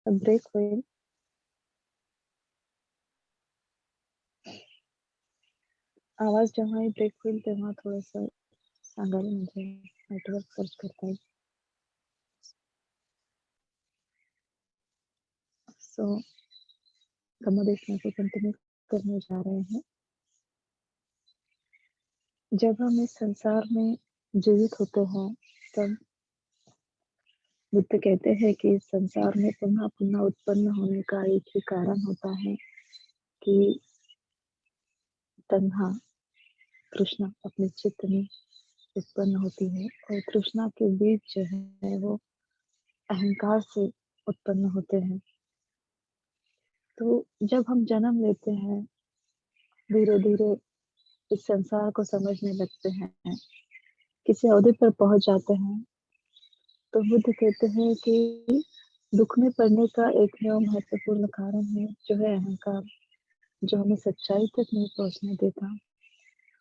Break होईल. आवाज जेव्हाही ब्रेक होईल तेव्हा थोडंसं सांगाल म्हणजे नेटवर्क सर्च करता येईल. सो धम्म देखना को कंटिन्यू करने जा रहे हैं. जब हम इस संसार में जीवित होते हैं तब बुद्ध कहते हैं कि इस संसार में पुनः पुनः उत्पन्न होने का एक ही कारण होता है कि तन्हा तृष्णा अपने चित्त में उत्पन्न होती है और तृष्णा के बीज जो है वो अहंकार से उत्पन्न होते हैं. तो जब हम जन्म लेते हैं धीरे धीरे इस संसार को समझने लगते हैं, किसी अवधि पर पहुंच जाते हैं तो बुद्ध कहते हैं कि दुख में पड़ने का एक महत्वपूर्ण कारण है जो है अहंकार, जो हमें सच्चाई तक नहीं पहुंचने देता,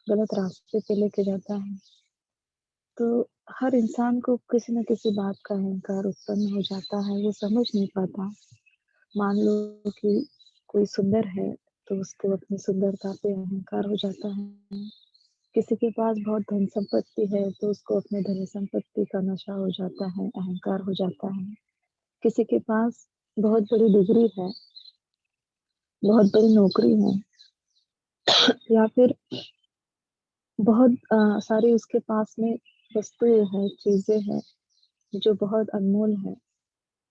गलत रास्ते पे लेके जाता है. तो हर इंसान को किसी न किसी बात का अहंकार उत्पन्न हो जाता है, वो समझ नहीं पाता. मान लो कि कोई सुंदर है तो उसको अपनी सुंदरता पे अहंकार हो जाता है. किसी के पास बहुत धन संपत्ति है तो उसको अपने धन संपत्ति का नशा हो जाता है, अहंकार हो जाता है. किसी के पास बहुत बड़ी डिग्री है, बहुत बड़ी नौकरी है, या फिर बहुत सारी उसके पास में वस्तुएं हैं, चीजें हैं जो बहुत अनमोल है,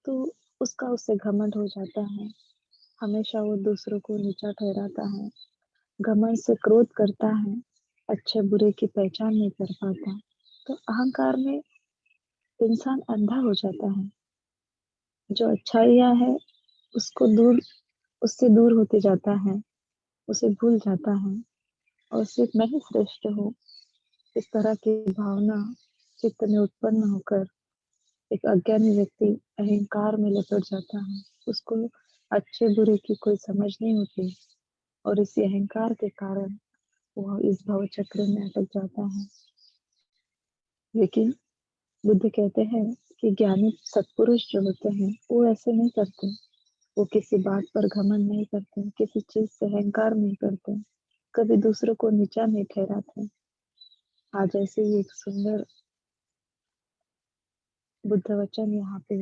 तो उसका उससे घमंड हो जाता है. हमेशा वो दूसरों को नीचा ठहराता है, घमंड से क्रोध करता है, अच्छे बुरे की पहचान नहीं कर पाता. तो अहंकार में इंसान अंधा हो जाता है. जो अच्छाइयाँ है उससे दूर होते जाता है, उसे भूल जाता है और सिर्फ मैं ही श्रेष्ठ हूँ, इस तरह की भावना चित्त में उत्पन्न होकर एक अज्ञानी व्यक्ति अहंकार में लपट जाता है. उसको अच्छे बुरे की कोई समझ नहीं होती और इसी अहंकार के कारण वह इस भव चक्र में अटक जाता है. लेकिन बुद्ध कहते हैं कि ज्ञानी सत्पुरुष जो होते हैं वो ऐसे नहीं करते. वो किसी बात पर घमंड नहीं करते, किसी चीज से अहंकार नहीं करते, कभी दूसरों को नीचा नहीं ठहराते. आज ऐसे ही एक सुंदर बुद्ध वचन यहाँ पे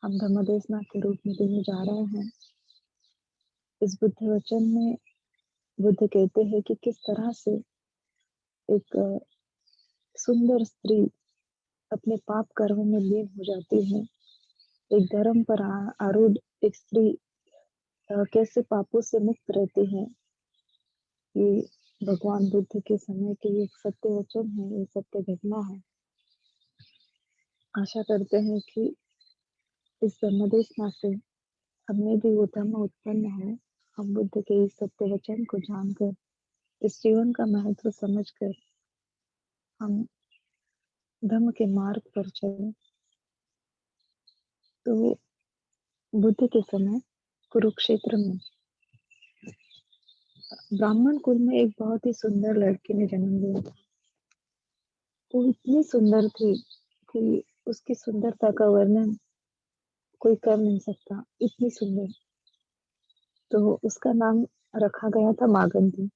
हम धम्मदेशना के रूप में देने जा रहे हैं. इस बुद्ध वचन में बुद्ध कहते हैं कि किस तरह से एक सुंदर स्त्री अपने पाप कर्म में लीन हो जाती है. एक धर्म पर आरूढ़ एक स्त्री कैसे पापों से मुक्त रहती है. ये भगवान बुद्ध के समय के एक सत्य वचन है, ये सत्य घटना है. आशा करते हैं कि इस धम्मदेशना से हमें भी वो धम्म उत्पन्न हो. हम बुद्ध के इस सत्य वचन को जानकर इस जीवन का महत्व समझकर हम धम्म के मार्ग पर चले. तो बुद्ध के समय कुरुक्षेत्र में ब्राह्मण कुल में एक बहुत ही सुंदर लड़की ने जन्म लिया. वो इतनी सुंदर थी कि उसकी सुंदरता का वर्णन कोई कर नहीं सकता, इतनी सुंदर. तो उसका नाम रखा गया था मागंती,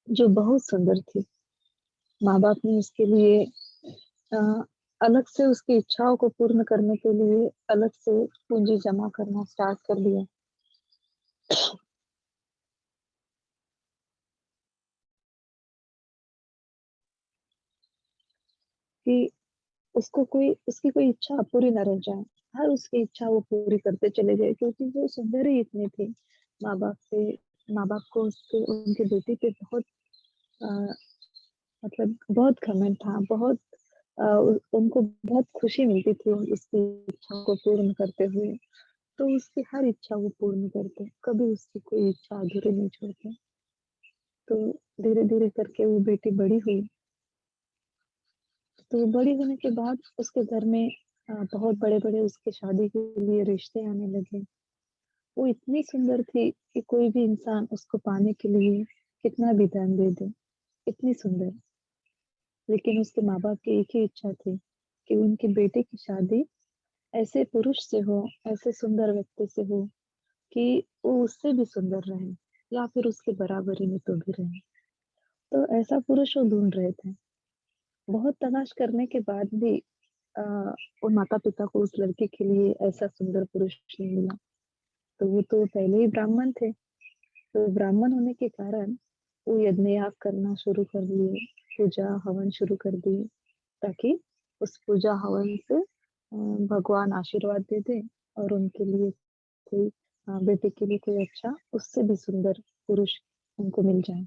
जो बहुत सुंदर थी. माँ बाप ने उसके लिए अ, अलग से उसकी इच्छाओं को पूर्ण करने के लिए अलग से पूंजी जमा करना स्टार्ट कर दिया. कि उसकी कोई इच्छा पूरी न रह जाए. हर उसकी इच्छा वो पूरी करते चले गए क्योंकि वो सुंदर ही इतनी थी. माँ बाप से माँ बाप को उसके उनकी बेटी पे बहुत अ, मतलब बहुत घमंड था, बहुत उनको बहुत खुशी मिलती थी उसकी इच्छा को पूर्ण करते हुए. तो उसकी हर इच्छा वो पूर्ण करते, कभी उसकी कोई इच्छा अधूरी नहीं छोड़ते. तो धीरे धीरे करके वो बेटी बड़ी हुई. तो बड़ी होने के बाद उसके घर में बहुत बड़े बड़े उसके शादी के लिए रिश्ते आने लगे. वो इतनी सुंदर थी कि कोई भी इंसान उसको पाने के लिए कितना भी धन दे दे, इतनी सुंदर. लेकिन उसके माँ बाप की एक ही इच्छा थी कि उनकी बेटे की शादी ऐसे पुरुष से हो, ऐसे सुंदर व्यक्ति से हो कि वो उससे भी सुंदर रहे या फिर उसके बराबरी में तो भी रहे। तो ऐसा पुरुष वो ढूँढ रहे थे। बहुत तलाश करने के बाद भी अ, उन माता-पिता को उस लड़के के लिए ऐसा सुंदर पुरुष नहीं मिला। तो वो तो पहले ही ब्राह्मण थे, तो ब्राह्मण होने के कारण वो यज्ञ-याग करना शुरू कर दिए, पूजा-हवन शुरू कर दिए, ताकि उस पूजा-हवन से भगवान आशीर्वाद दे दें और उनके लिए कोई बेटे के लिए कोई अच्छा उससे भी सुंदर पुरुष उनको मिल जाए।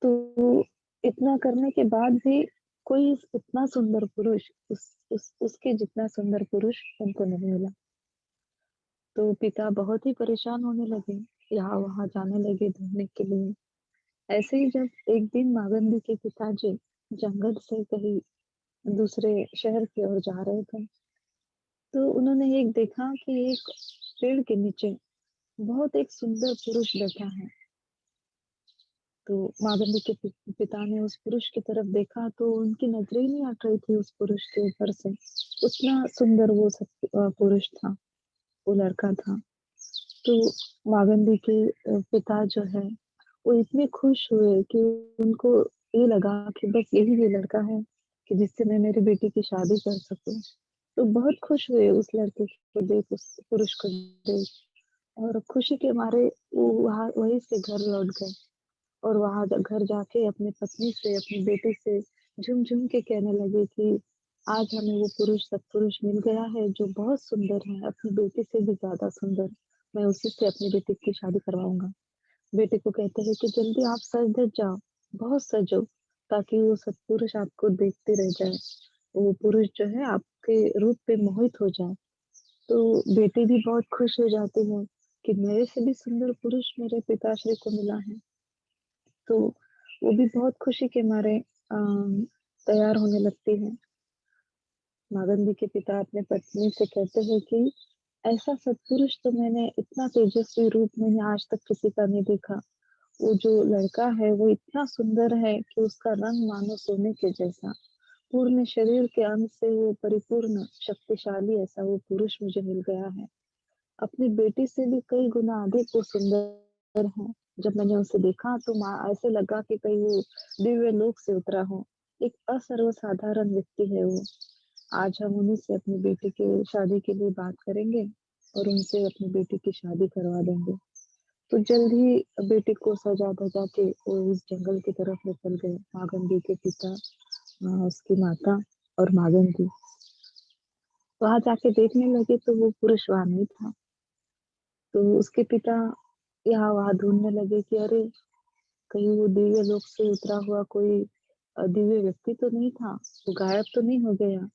तो इतना करने के बाद भी कोई इतना सुंदर पुरुष उस उसके जितना सुंदर पुरुष उनको नहीं मिला। तो पिता बहुत ही परेशान होने लगे, यहाँ-वहाँ जाने लगे ढूँढने के लिए। ऐसे ही जब एक दिन मागंदी के पिताजी जंगल से कहीं दूसरे शहर की ओर जा रहे थे, तो उन्होंने एक देखा कि एक पेड़ के नीचे बहुत एक सुंदर पुरुष बैठा है। तो मागंदी के पिता ने उस पुरुष की तरफ देखा तो उनकी नजरें ही नहीं हट रही थी उस पुरुष के ऊपर से। उतना सुंदर वो पुरुष था, वो लड़का था। तो मागंदी के पिता जो है, वो इतने खुश हुए कि उनको ये लगा कि बस यही वो लड़का है कि जिससे मैं मेरी बेटी की शादी कर सकूँ। तो बहुत खुश हुए उस लड़के को देख, उस पुरुष को देख और खुशी के मारे वो वहाँ वहीं से घर लौट गए। और वहाँ घर जाके अपनी पत्नी से, अपनी बेटी से झूम-झूम के कहने लगे कि आज हमें वो पुरुष सत्पुरुष मिल गया है जो बहुत सुंदर है, अपनी बेटी से भी ज़्यादा सुंदर। मैं उसी से अपनी बेटी की शादी करवाऊँगा। बेटे को कहते हैं कि जल्दी आप सज-धज जाओ, बहुत सजो, ताकि वो सत्पुरुष आपको देखते रह जाए। वो पुरुष जो है आपके रूप पे मोहित हो जाए। तो बेटी भी बहुत खुश हो जाती है कि मेरे से भी सुंदर पुरुष मेरे पिताश्री को मिला है। तो वो भी बहुत खुशी के मारे तैयार होने लगती है। मागंदी के पिता अपने पत्नी से कहते हैं कि ऐसा सत्पुरुष तो मैंने इतना तेजस्वी रूप मैंने आज तक किसी का नहीं देखा। वो जो लड़का है वो इतना सुंदर है कि उसका रंग मानो सोने के जैसा। पूर्ण शरीर के अंग से वो परिपूर्ण, शक्तिशाली ऐसा वो पुरुष मुझे मिल गया है। अपनी बेटी से भी कई गुना अधिक वो सुंदर है। जब मैंने उसे देखा तो ऐसे लगा कि कहीं वो दिव्य लोक से उतरा हो। एक असर्वसाधारण व्यक्ति है वो। आज हम उन्हीं से अपनी बेटी की शादी के लिए बात करेंगे और उनसे अपनी बेटी की शादी करवा देंगे। तो जल्द ही बेटी को सजा-धजा के वो उस जंगल की तरफ निकल गए। मागंदी के पिता, उसकी माता और मागंदी। वहाँ जाके देखने लगे तो वो पुरुष वहाँ नहीं था। तो उसके पिता यहाँ-वहाँ ढूँढने लगे कि अरे! कहीं वो दिव्य लोक से उतरा हुआ कोई दिव्य व्यक्ति तो नहीं था, वो गायब तो नहीं हो गया।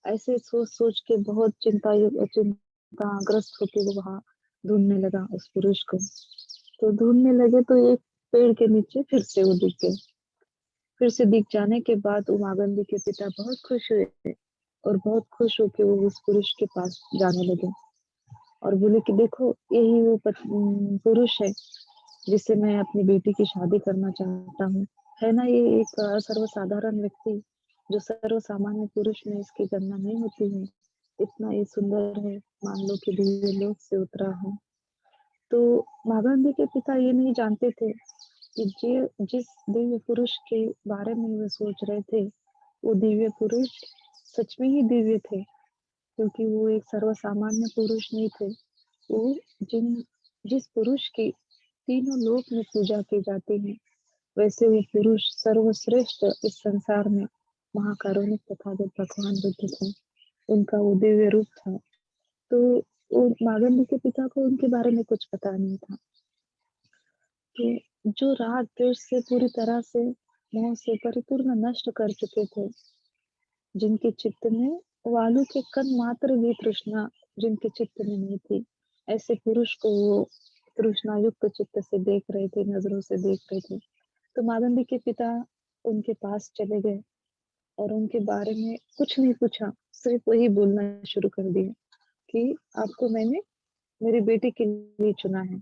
ऐसे सोच-सोच के बहुत चिंताग्रस्त होके वो वहाँ ढूँढने लगा उस पुरुष को। तो ढूँढने लगे तो एक पेड़ के नीचे फिर से वो दिख गए। फिर से दिख जाने के बाद उमागंदी के पिता बहुत खुश हुए और बहुत खुश होके वो उस पुरुष के पास जाने लगे और बोले कि देखो यही वो पुरुष है जिससे मैं अपनी बेटी की शादी करना चाहता हूँ। है ना ये एक सर्वसाधारण व्यक्ति जो सर्वसामान्य पुरुष में इसकी गणना नहीं होती है। इतना ये सुंदर है, मान लो कि दिव्य लोक से उतरा है। तो महागांधी के पिता ये नहीं जानते थे कि जिस दिव्य पुरुष के बारे में वे सोच रहे थे, वो दिव्य पुरुष सच में ही दिव्य थे, क्योंकि वो एक सर्वसामान्य पुरुष नहीं थे। वो जिन जिस पुरुष की तीनों लोक में पूजा की जाती है, वैसे वो पुरुष सर्वश्रेष्ठ इस संसार में महाकारुणिक तथागत भगवान बुद्ध थे। उनका वो दिव्य रूप था। तो वो मागंदी के पिता को उनके बारे में कुछ पता नहीं था। तो जो राग द्वेष से पूरी तरह से मोह से परिपूर्ण नष्ट कर चुके थे, जिनके चित्त में वालु के कण मात्र भी तृष्णा जिनके चित्त में नहीं थी, ऐसे पुरुष को वो तृष्णायुक्त चित्त से देख रहे थे, नजरों से देख रहे थे। तो मागंदी के पिता उनके पास चले गए और उनके बारे में कुछ नहीं पूछा, सिर्फ वही बोलना शुरू कर दिया कि आपको मैंने मेरी बेटी के लिए चुना है।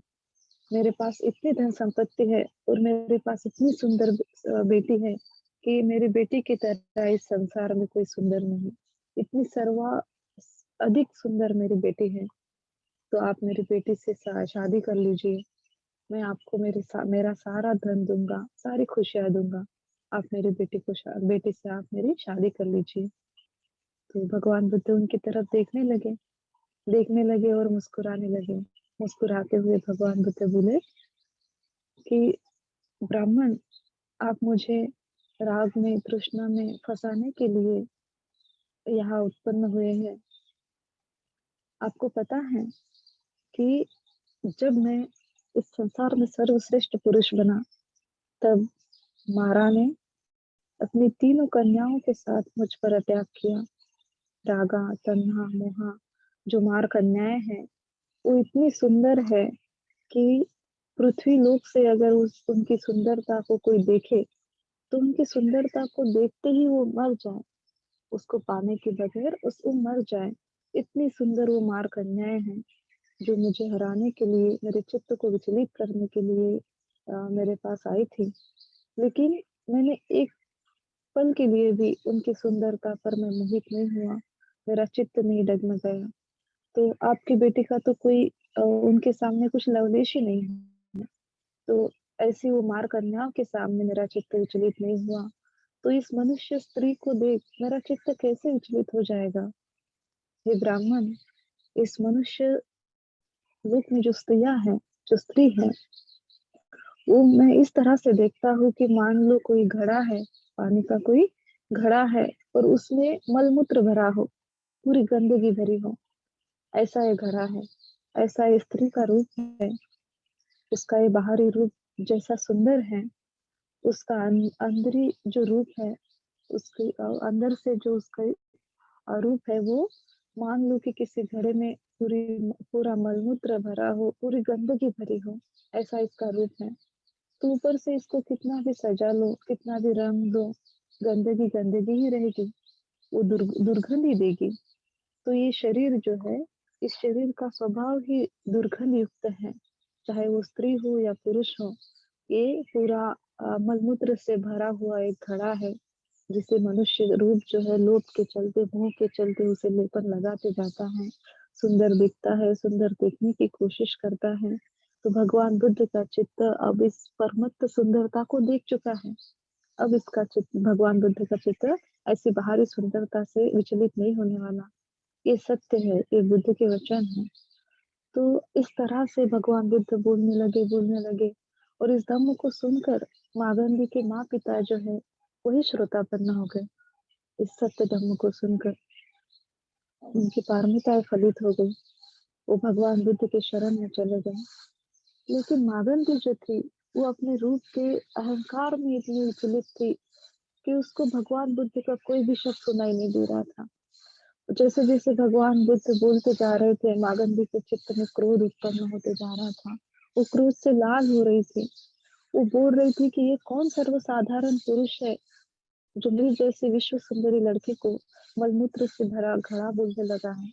मेरे पास इतनी धन संपत्ति है और मेरे पास इतनी सुंदर बेटी है कि मेरी बेटी की तरह इस संसार में कोई सुंदर नहीं। इतनी अधिक सुंदर मेरी बेटी है, तो आप मेरी बेटी से शादी कर लीजिए। मैं आपको मेरा सारा धन दूँगा, सारी खुशियाँ दूँगा। आप मेरी बेटी से आप मेरी शादी कर लीजिए। तो भगवान बुद्ध उनकी तरफ देखने लगे और मुस्कुराने लगे। मुस्कुराते हुए भगवान बुद्ध बोले कि ब्राह्मण, आप मुझे राग में, तृष्णा में फँसाने के लिए यहाँ उत्पन्न हुए हैं। आपको पता है कि जब मैं इस संसार में सर्वश्रेष्ठ पुरुष बना, तब मारा ने अपनी तीनों कन्याओं के साथ मुझ पर अटैक किया। रागा, तन्हा, मोहा जो मार कन्याएं हैं, वो इतनी सुंदर है कि पृथ्वी लोक से अगर उस उनकी सुंदरता को कोई देखे, तो उनकी सुंदरता को देखते ही वो मर जाए। उसको पाने के बगैर वो मर जाए। इतनी सुंदर वो मार कन्याएं हैं, जो मुझे हराने के लिए, मेरे चित्त को विचलित करने के लिए मेरे पास आई थी। लेकिन मैंने एक पल के लिए भी उनकी सुंदरता पर मैं मोहित नहीं हुआ, मेरा चित्त नहीं डगमगाया। तो आपकी बेटी का तो कोई उनके सामने कुछ लवलेश ही नहीं है। तो ऐसी वो मार कन्याओं के सामने मेरा चित्त विचलित नहीं हुआ। तो इस मनुष्य स्त्री को देख मेरा चित्त कैसे विचलित हो जाएगा? हे ब्राह्मण, इस मनुष्य लोक में जो स्त्री है, वो मैं इस तरह से देखता हूँ कि मान लो कोई घड़ा है, पानी का कोई घड़ा है और उसमें मलमूत्र भरा हो, पूरी गंदगी भरी हो। ऐसा ये घड़ा है, ऐसा ये स्त्री का रूप है। उसका ये बाहरी रूप जैसा सुंदर है, उसका अंदरी जो रूप है, उसके अंदर से जो उसका रूप है, वो मान लो कि किसी घड़े में पूरा मलमूत्र भरा हो, पूरी गंदगी भरी हो, ऐसा इसका रूप है। तो ऊपर से इसको कितना भी सजा लो, कितना भी रंग दो, गंदगी गंदगी ही रहेगी, वो दुर्गंध ही देगी। तो ये शरीर जो है, इस शरीर का स्वभाव ही दुर्गंध युक्त है, चाहे वो स्त्री हो या पुरुष हो। ये पूरा मलमूत्र से भरा हुआ एक घड़ा है, जिसे मनुष्य रूप जो है लोभ के चलते, मोह के चलते उसे लेकर लगाते जाता है, सुंदर दिखता है, सुंदर दिखने की कोशिश करता है। तो भगवान बुद्ध का चित्त अब इस परमत्त सुंदरता को देख चुका है। अब इसका चित्त, भगवान बुद्ध का चित्त ऐसी बाहरी सुंदरता से विचलित नहीं होने वाला। ये सत्य है, ये बुद्ध के वचन है। तो इस तरह से भगवान बुद्ध बोलने लगे और इस धम्म को सुनकर मागंदी के माँ पिता जो है, वही श्रोतापन्न हो गए। इस सत्य धम्म को सुनकर उनकी पारमिताएं फलित हो गई। वो भगवान बुद्ध के शरण में चले गए। लेकिन मागंदी जो थी, वो अपने रूप के अहंकार में इतनी विचलित थी कि उसको भगवान बुद्ध का कोई भी शब्द सुनाई नहीं दे रहा था। जैसे जैसे भगवान बुद्ध बोलते जा रहे थे, मागंदी के चित्त में क्रोध उत्पन्न होते जा रहा था। वो क्रोध से लाल हो रही थी। वो बोल रही थी कि ये कौन सर्वसाधारण पुरुष है, जो मेरी जैसी विश्व सुंदरी लड़की को मलमूत्र से भरा घड़ा बोलने लगा है,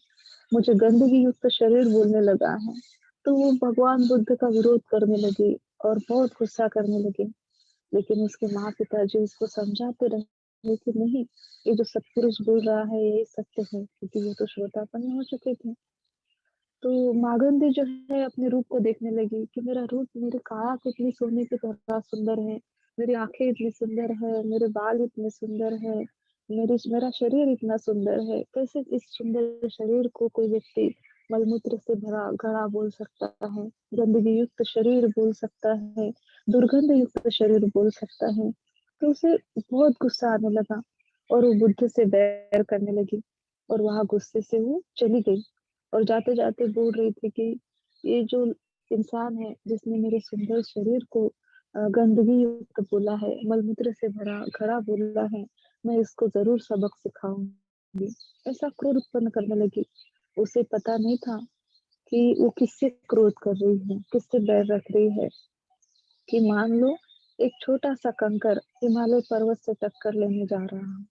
मुझे गंदगी युक्त शरीर बोलने लगा है। तो वो भगवान बुद्ध का विरोध करने लगी और बहुत गुस्सा करने लगी। लेकिन उसके माँ पिताजी उसको समझाते रहे कि नहीं, ये जो सत्पुरुष बोल रहा है यही सत्य है, क्योंकि वो तो श्रोतापन्न हो चुके थे। तो मागंदी जो है अपने रूप को देखने लगी कि मेरा रूप, मेरी काया कितनी सोने की तरह सुंदर है, मेरी आंखें इतनी सुंदर है, मेरे बाल इतने सुंदर है, मेरा शरीर इतना सुंदर है। कैसे इस सुंदर शरीर को कोई व्यक्ति मलमूत्र से भरा घड़ा बोल सकता है, गंदगी युक्त शरीर बोल सकता है, दुर्गंध युक्त शरीर बोल सकता है? तो उसे बहुत गुस्सा आने लगा और वो बुद्ध से बैर करने लगी और वहां गुस्से से वो चली गई और जाते जाते बोल रही थी कि ये जो इंसान है जिसने मेरे सुंदर शरीर को गंदगी युक्त बोला है, मलमूत्र से भरा घड़ा बोला है, मैं इसको जरूर सबक सिखाऊंगी। ऐसा क्रोध उत्पन्न करने लगी। उसे पता नहीं था कि वो किससे क्रोध कर रही है, किससे बैर रख रही है। कि मान लो एक छोटा सा कंकर हिमालय पर्वत से टक्कर लेने जा रहा है,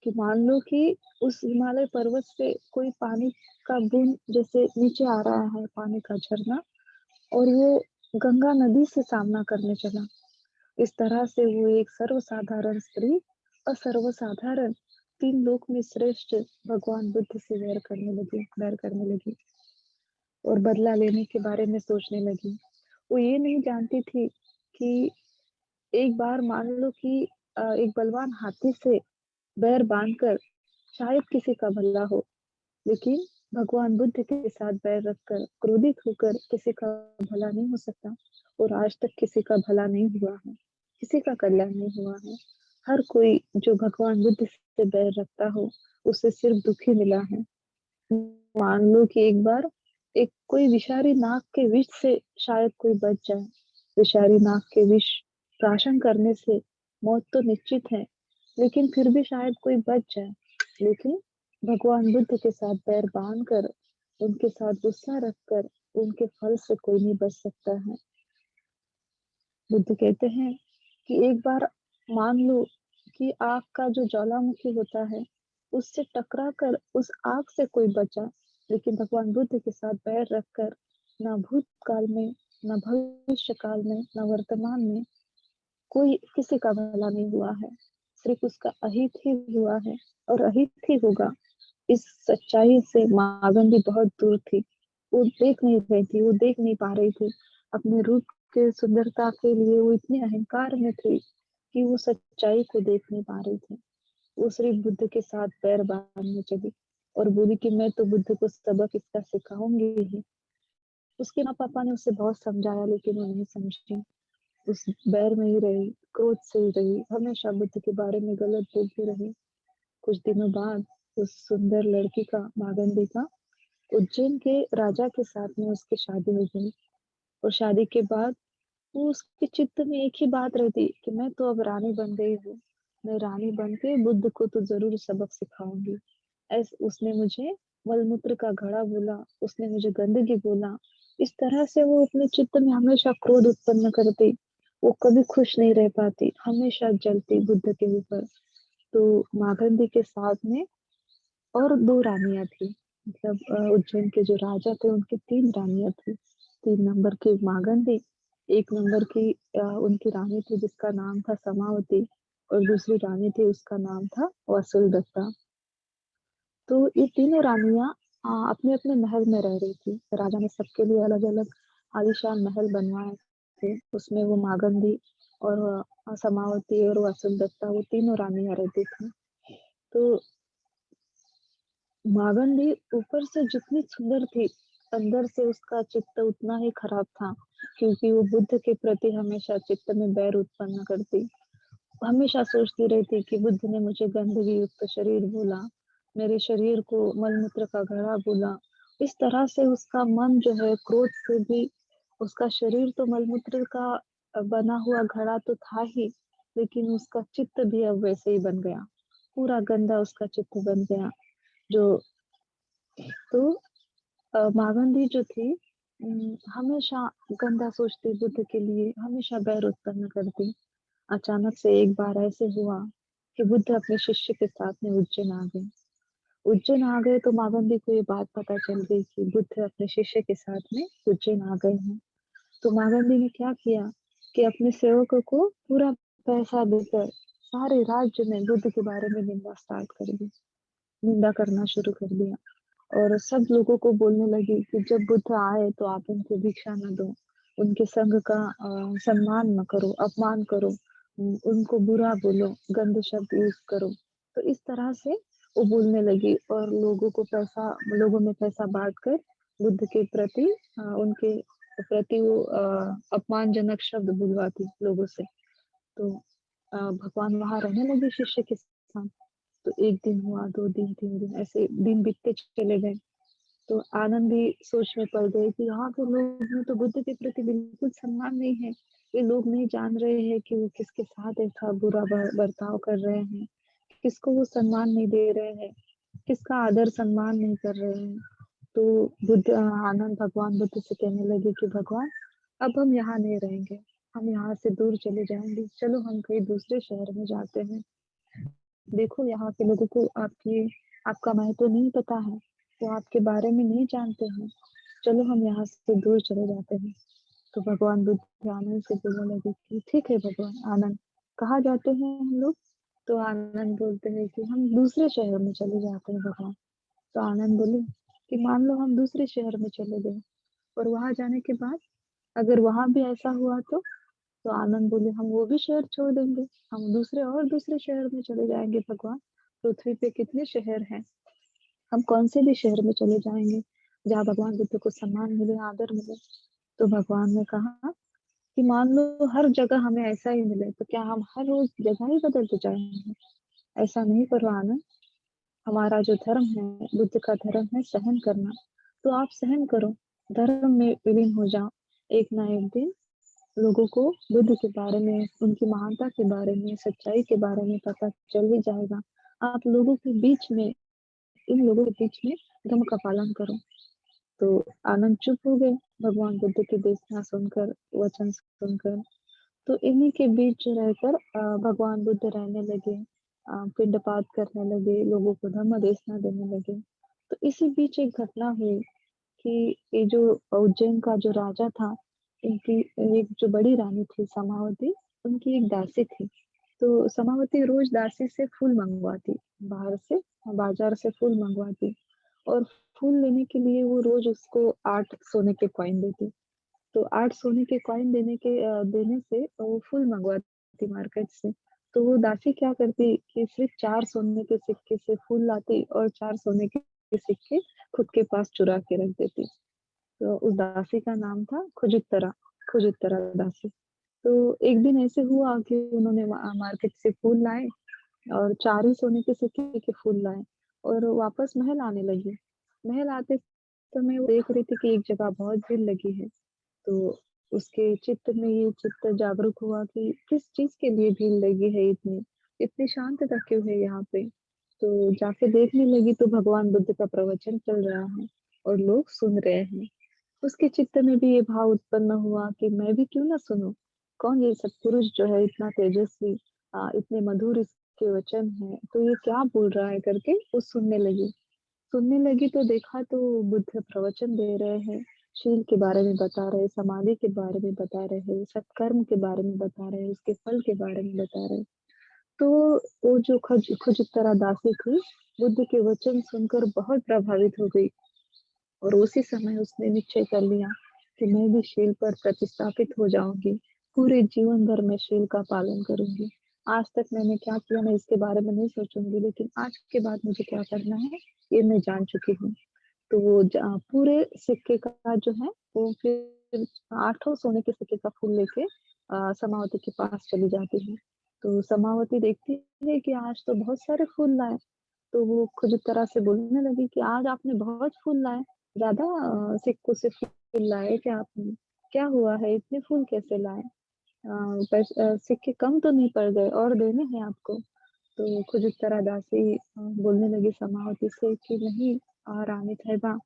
कि मान लो कि उस हिमालय पर्वत से कोई पानी का बूंद जैसे नीचे आ रहा है, पानी का झरना, और वो गंगा नदी से सामना करने चला। इस तरह से वो एक सर्वसाधारण स्त्री और सर्वसाधारण तीन लोक में श्रेष्ठ भगवान बुद्ध से वैर करने लगी और बदला लेने के बारे में सोचने लगी। वो ये नहीं जानती थी कि एक बार मान लो कि एक बलवान हाथी से बैर बांधकर शायद किसी का भला हो, लेकिन भगवान बुद्ध के साथ बैर रखकर क्रोधित होकर किसी का भला नहीं हो सकता। और आज तक किसी का भला नहीं हुआ है, किसी का कल्याण नहीं हुआ है। हर कोई जो भगवान बुद्ध से बैर रखता हो, उसे सिर्फ दुख ही मिला है। मान लो कि एक बार एक कोई विषारी नाग के विष से शायद कोई बच जाए। विषारी नाग के विष प्राशन करने से मौत तो निश्चित है, लेकिन फिर भी शायद कोई बच जाए। लेकिन भगवान बुद्ध के साथ बैर बांध कर, उनके साथ गुस्सा रखकर, उनके फल से कोई नहीं बच सकता है। बुद्ध कहते हैं कि एक बार मान लो कि आग का जो ज्वालामुखी होता है, उससे टकरा कर उस आग से कोई बचा, लेकिन भगवान बुद्ध के साथ पैर रखकर ना भूतकाल में, ना भविष्य काल में, ना वर्तमान में कोई किसी का भला नहीं हुआ है। सिर्फ उसका अहित ही हुआ है और अहित ही होगा। इस सच्चाई से मागंदी बहुत दूर थी। वो देख नहीं रही थी, वो देख नहीं पा रही थी। अपने रूप के सुंदरता के लिए वो इतने अहंकार में थी कि वो सच्चाई को देख नहीं पा रही थी। वो सिर्फ बुद्ध के साथ पैर बांधने चली और बोली कि मैं तो बुद्ध को सबक इसका सिखाऊंगी ही। उसके माँ पापा ने उसे बहुत समझाया, लेकिन वो नहीं समझी। उस बैर में ही रही, क्रोध से ही रही, हमेशा बुद्ध के बारे में गलत बोलती रही। कुछ दिनों बाद उस सुंदर लड़की का, मागंदी का, उज्जैन के राजा के साथ में उसकी शादी हो गई। और शादी के बाद वो उसके चित्त में एक ही बात रहती कि मैं तो अब रानी बन गई हूँ। मैं रानी बन के बुद्ध को तो जरूर सबक सिखाऊंगी। ऐस उसने मुझे मलमूत्र का घड़ा बोला, उसने मुझे गंदगी बोला। इस तरह से वो अपने चित्त में हमेशा क्रोध उत्पन्न करती। वो कभी खुश नहीं रह पाती, हमेशा जलती बुद्ध के ऊपर। तो मागंदी के साथ में और दो रानियां थी। मतलब उज्जैन के जो राजा थे उनकी तीन रानियां थी। 3 नंबर की मागंदी, 1 नंबर की उनकी रानी थी जिसका नाम था समावती, और दूसरी रानी थी उसका नाम था वसुलदत्ता। तो ये तीनों रानियां अपने अपने महल में रह रही थी। राजा ने सबके लिए अलग अलग आलीशान महल बनवाए थे। उसमें वो मागंदी और समावती और वसुलदत्ता, वो तीनों रानियां रहती थी। तो मागंदी ऊपर से जितनी सुंदर थी, अंदर से उसका चित्त उतना ही खराब था, क्योंकि वो बुद्ध के प्रति हमेशा चित्त में बैर उत्पन्न करती। हमेशा सोचती रहती कि बुद्ध ने मुझे गंदगी युक्त शरीर बोला, मेरे शरीर को मलमूत्र का घड़ा बोला। इस तरह से उसका मन जो है क्रोध से भी, उसका शरीर तो मलमूत्र का बना हुआ घड़ा तो था ही, लेकिन उसका चित्त भी अब वैसे ही बन गया। पूरा गंदा उसका चित्त बन गया। जो तो मागंदी जो थी, हमेशा गंदा सोचती बुद्ध के लिए, हमेशा बैर उत्पन्न करती। अचानक से एक बार ऐसे हुआ कि बुद्ध अपने शिष्य के साथ में उज्जैन आ गए। उज्जैन आ गए तो मागंदी को ये बात पता चल गई कि बुद्ध अपने शिष्य के साथ में उज्जैन आ गए हैं। तो मागंदी ने क्या किया कि अपने सेवकों को पूरा पैसा देकर सारे राज्य में बुद्ध के बारे में निंदा स्टार्ट कर दी, निंदा करना शुरू कर दिया। और सब लोगों को बोलने लगी कि जब बुद्ध आए तो आप उनको भिक्षा न दो, उनके संग का सम्मान न करो, अपमान करो, उनको बुरा बोलो, गंदे शब्द यूज करो। तो इस तरह से वो बोलने लगी और लोगों में पैसा बांटकर बुद्ध के प्रति, उनके प्रति वो अपमानजनक शब्द बुलवाती लोगों से। तो भगवान वहां रहने लगे शिष्य के साथ। तो 1 दिन हुआ, 2 दिन, 3 दिन, ऐसे दिन बीतते चले गए। तो आनंद भी सोच में पड़ गए कि यहाँ के लोग में तो बुद्ध के प्रति बिल्कुल सम्मान नहीं है। ये लोग नहीं जान रहे हैं कि वो किसके साथ ऐसा बुरा बर्ताव कर रहे हैं, किसको वो सम्मान नहीं दे रहे हैं, किसका आदर सम्मान नहीं कर रहे हैं। तो आनंद भगवान बुद्ध से कहने लगे कि भगवान, अब हम यहाँ नहीं रहेंगे, हम यहाँ से दूर चले जाएंगे, चलो हम कहीं दूसरे शहर में जाते हैं। देखो यहाँ के लोगों को आपका महत्व नहीं पता है, वो आपके बारे में नहीं जानते हैं, चलो हम यहाँ से दूर चले जाते हैं। तो भगवान बुद्ध आनंद से बोलने लगे कि ठीक है भगवान आनंद, कहाँ जाते हैं हम लोग? तो आनंद बोलते हैं कि हम दूसरे शहर में चले जाते हैं भगवान। तो आनंद बोले कि मान लो हम दूसरे शहर में चले गए और वहां जाने के बाद अगर वहां भी ऐसा हुआ तो आनंद बोले हम वो भी शहर छोड़ देंगे, हम दूसरे शहर में चले जाएंगे भगवान। पृथ्वी पे कितने शहर हैं, हम कौन से भी शहर में चले जाएंगे जहाँ भगवान बुद्ध को सम्मान मिले, आदर मिले। तो भगवान ने कहा कि मान लो हर जगह हमें ऐसा ही मिले तो क्या हम हर रोज जगह ही बदलते जाएंगे? ऐसा नहीं करो आनंद। हमारा जो धर्म है, बुद्ध का धर्म है सहन करना। तो आप सहन करो, धर्म में विलीन हो जाओ। एक ना एक दिन लोगों को बुद्ध के बारे में, उनकी महानता के बारे में, सच्चाई के बारे में पता चल ही जाएगा। आप लोगों के बीच में, इन लोगों के बीच में धर्म का पालन करो। तो आनंद चुप हो गए भगवान बुद्ध के देशना सुनकर, वचन सुनकर। तो इन्हीं के बीच रहकर भगवान बुद्ध रहने लगे, पिंडपात करने लगे, लोगों को धम्म देशना देने लगे। तो इसी बीच एक घटना हुई कि ये जो उज्जैन का जो राजा था, इनकी एक जो बड़ी रानी थी समावती, उनकी एक दासी थी। तो समावती रोज दासी से फूल मंगवाती, बाहर से, बाजार से फूल मंगवाती, और फूल लेने के लिए वो रोज उसको 8 सोने के कॉइन देती। तो 8 सोने के कॉइन देने से वो फूल मंगवाती मार्केट से। तो वो दासी क्या करती कि सिर्फ 4 सोने के सिक्के से फूल लाती और 4 सोने के सिक्के खुद के पास चुरा के रख देती। तो उस दासी का नाम था खुजुत्तरा, खुजुत्तरा दासी। तो एक दिन ऐसे हुआ कि उन्होंने मार्केट से फूल लाए और 4 ही सोने के सिक्के के फूल लाए और वापस महल आने लगी। महल आते समय वो देख रही थी कि एक जगह बहुत भीड़ लगी है। तो उसके चित्त में ये चित्त जागरूक हुआ कि किस चीज के लिए भीड़ लगी है इतनी, इतनी शांतता क्यों है यहाँ पे। तो जाके देखने लगी तो भगवान बुद्ध का प्रवचन चल रहा है और लोग सुन रहे हैं। उसके चित्त में भी ये भाव उत्पन्न हुआ कि मैं भी क्यों ना सुनूं, कौन ये सत्पुरुष जो है इतना तेजस्वी, इतने मधुर इसके वचन है, तो ये क्या बोल रहा है करके वो सुनने लगी तो देखा तो बुद्ध प्रवचन दे रहे हैं, शील के बारे में बता रहे, समाधि के बारे में बता रहे, सत्कर्म के बारे में बता रहे, उसके फल के बारे में बता रहे। तो वो जो खुजुत्तरा दासी थी, बुद्ध के वचन सुनकर बहुत प्रभावित हो गई और उसी समय उसने निश्चय कर लिया कि मैं भी शील पर प्रतिस्थापित हो जाऊंगी, पूरे जीवन भर मैं शील का पालन करूंगी। आज तक मैंने क्या किया मैं इसके बारे में नहीं सोचूंगी, लेकिन आज के बाद मुझे क्या करना है ये मैं जान चुकी हूँ। तो वो पूरे सिक्के का जो है वो फिर 8 सोने के सिक्के का फूल लेके समावती के पास चली जाती है। तो समावती देखती है कि आज तो बहुत सारे फूल लाए। तो वो खुद तरह से बोलने लगी कि आज आपने बहुत फूल लाए, ज्यादा सिक्कों से फूल लाए क्या आपने? क्या हुआ है, इतने फूल कैसे लाए? सिक्के कम तो नहीं पड़ गए, और देने हैं आपको? तो खुद तरह दासी बोलने लगी समावती से कि नहीं, रानी साहिबा,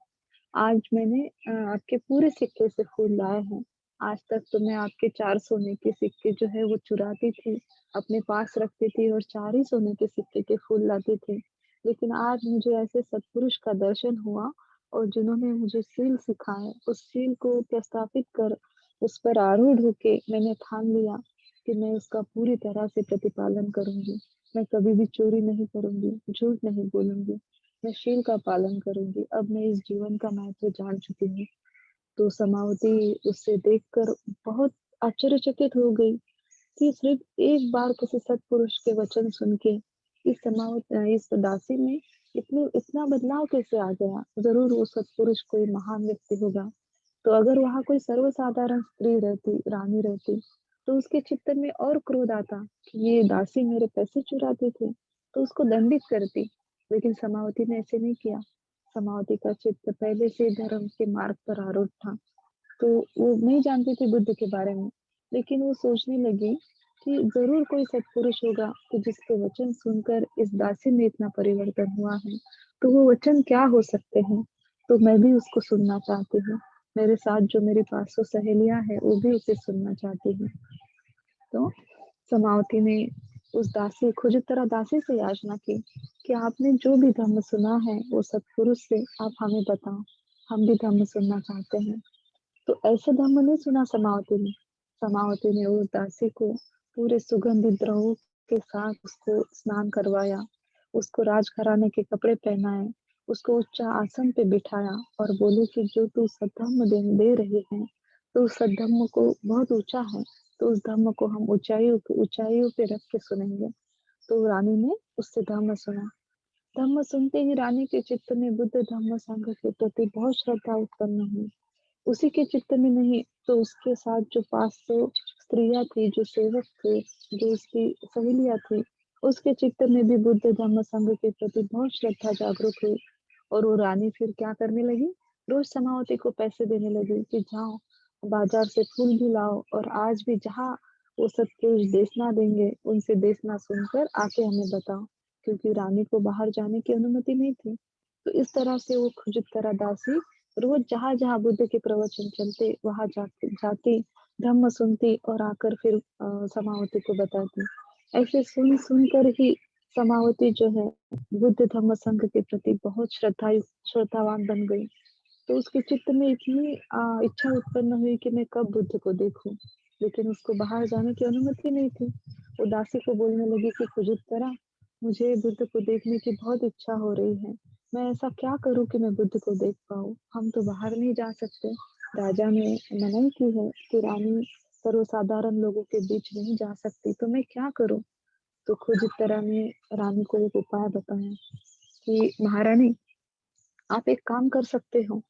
आज मैंने आपके पूरे सिक्के से फूल लाए हैं। आज तक तो मैं आपके 4 सोने के सिक्के जो है वो चुराती थी, अपने पास रखती थी और 4 ही सोने के सिक्के के फूल लाती थी। लेकिन आज मुझे ऐसे सत्पुरुष का दर्शन हुआ और जिन्होंने मुझे सील सिखाए, उस सील को प्रस्थापित कर उस पर आरूढ़ होके मैंने ठान लिया कि मैं उसका पूरी तरह से प्रतिपालन करूंगी। मैं कभी भी चोरी नहीं करूंगी, झूठ नहीं बोलूंगी, मैं शील का पालन करूंगी। अब मैं इस जीवन का महत्व जान चुकी हूँ। तो समावती उससे देखकर बहुत आश्चर्यचकित हो गई कि सिर्फ एक बार किसी सत्पुरुष के वचन सुन के इस दासी में इतनी इतना बदलाव कैसे आ गया? जरूर वो सत्पुरुष कोई महान व्यक्ति होगा। तो अगर वहां कोई सर्वसाधारण स्त्री रहती, रानी रहती, तो उसके चित्त में और क्रोध आता कि ये दासी मेरे पैसे चुराती थी, तो उसको दंडित करती। लेकिन समावती ने ऐसे नहीं किया। समावती का चित्त पहले से धर्म के मार्ग पर आरूढ़ था। तो वो नहीं जानती थी बुद्ध के बारे में, लेकिन वो सोचने लगी कि जरूर कोई सत्पुरुष होगा कि जिसके वचन सुनकर इस दासी में इतना परिवर्तन हुआ है। तो वो वचन क्या हो सकते हैं? तो मैं भी उसको सुनना चाहती हूँ। मेरे साथ जो मेरी 500 सहेलियां हैं वो भी उसे सुनना चाहती हैं। तो समावती ने उस दासी, खुजितरा दासी से याचना की कि आपने जो भी धम्म सुना है वो सत्पुरुष से आप हमें बताओ, हम भी धम्म सुनना चाहते हैं। तो ऐसे धम्म नहीं सुना समावती ने। समावती ने उस दासी को पूरे सुगंधित द्रव्यों के साथ उसको स्नान करवाया, उसको राजघराने के कपड़े पहनाए, उसको उच्च आसन पे बिठाया और बोले कि जो तू सद्धम्म दे रही है, तो उस सद्धम्म को बहुत ऊंचा है, तो उस धम्म को हम ऊंचाइयों पे रख के सुनेंगे। तो रानी ने उससे धम्म सुना। धम्म सुनते ही रानी के चित्त में बुद्ध धम्म संघ के प्रति बहुत श्रद्धा उत्पन्न हुई। उसी के चित्त में नहीं तो उसके साथ जो 500 स्त्रियां थी, जो सेवक थे, जो उसकी सहेलियां थी, उसके चित्त में भी बुद्ध धम्म संघ के प्रति बहुत श्रद्धा जागरूक हुई। और वो रानी फिर क्या करने लगी, रोज समावती को पैसे देने लगी कि जाओ बाजार से फूल भी लाओ, और आज भी जहाँ वो सब कुछ देशना देंगे उनसे देशना सुनकर आके हमें बताओ, क्योंकि रानी को बाहर जाने की अनुमति नहीं थी। तो इस तरह से वो खुजतरा दासी रोज जहाँ जहाँ बुद्ध के प्रवचन चलते वहां जाती, धम्म सुनती और आकर फिर समावती को बताती। ऐसे सुन सुन कर ही समावती जो है बुद्ध धम्म संघ के प्रति बहुत श्रद्धावान बन गई। तो उसके चित्त में इतनी इच्छा उत्पन्न हुई कि मैं कब बुद्ध को देखूं, लेकिन उसको बाहर जाने की अनुमति नहीं थी। वो दासी को बोलने लगी कि खुजुत्तरा, मुझे बुद्ध को देखने की बहुत इच्छा हो रही है। मैं ऐसा क्या करूं कि मैं बुद्ध को देख पाऊं? हम तो बाहर नहीं जा सकते। राजा ने मनाही की है कि रानी सर्वसाधारण लोगों के बीच नहीं जा सकती, तो मैं क्या करूं? तो खुजुत्तरा ने रानी को एक उपाय बताया कि महारानी, आप एक काम कर सकते हो।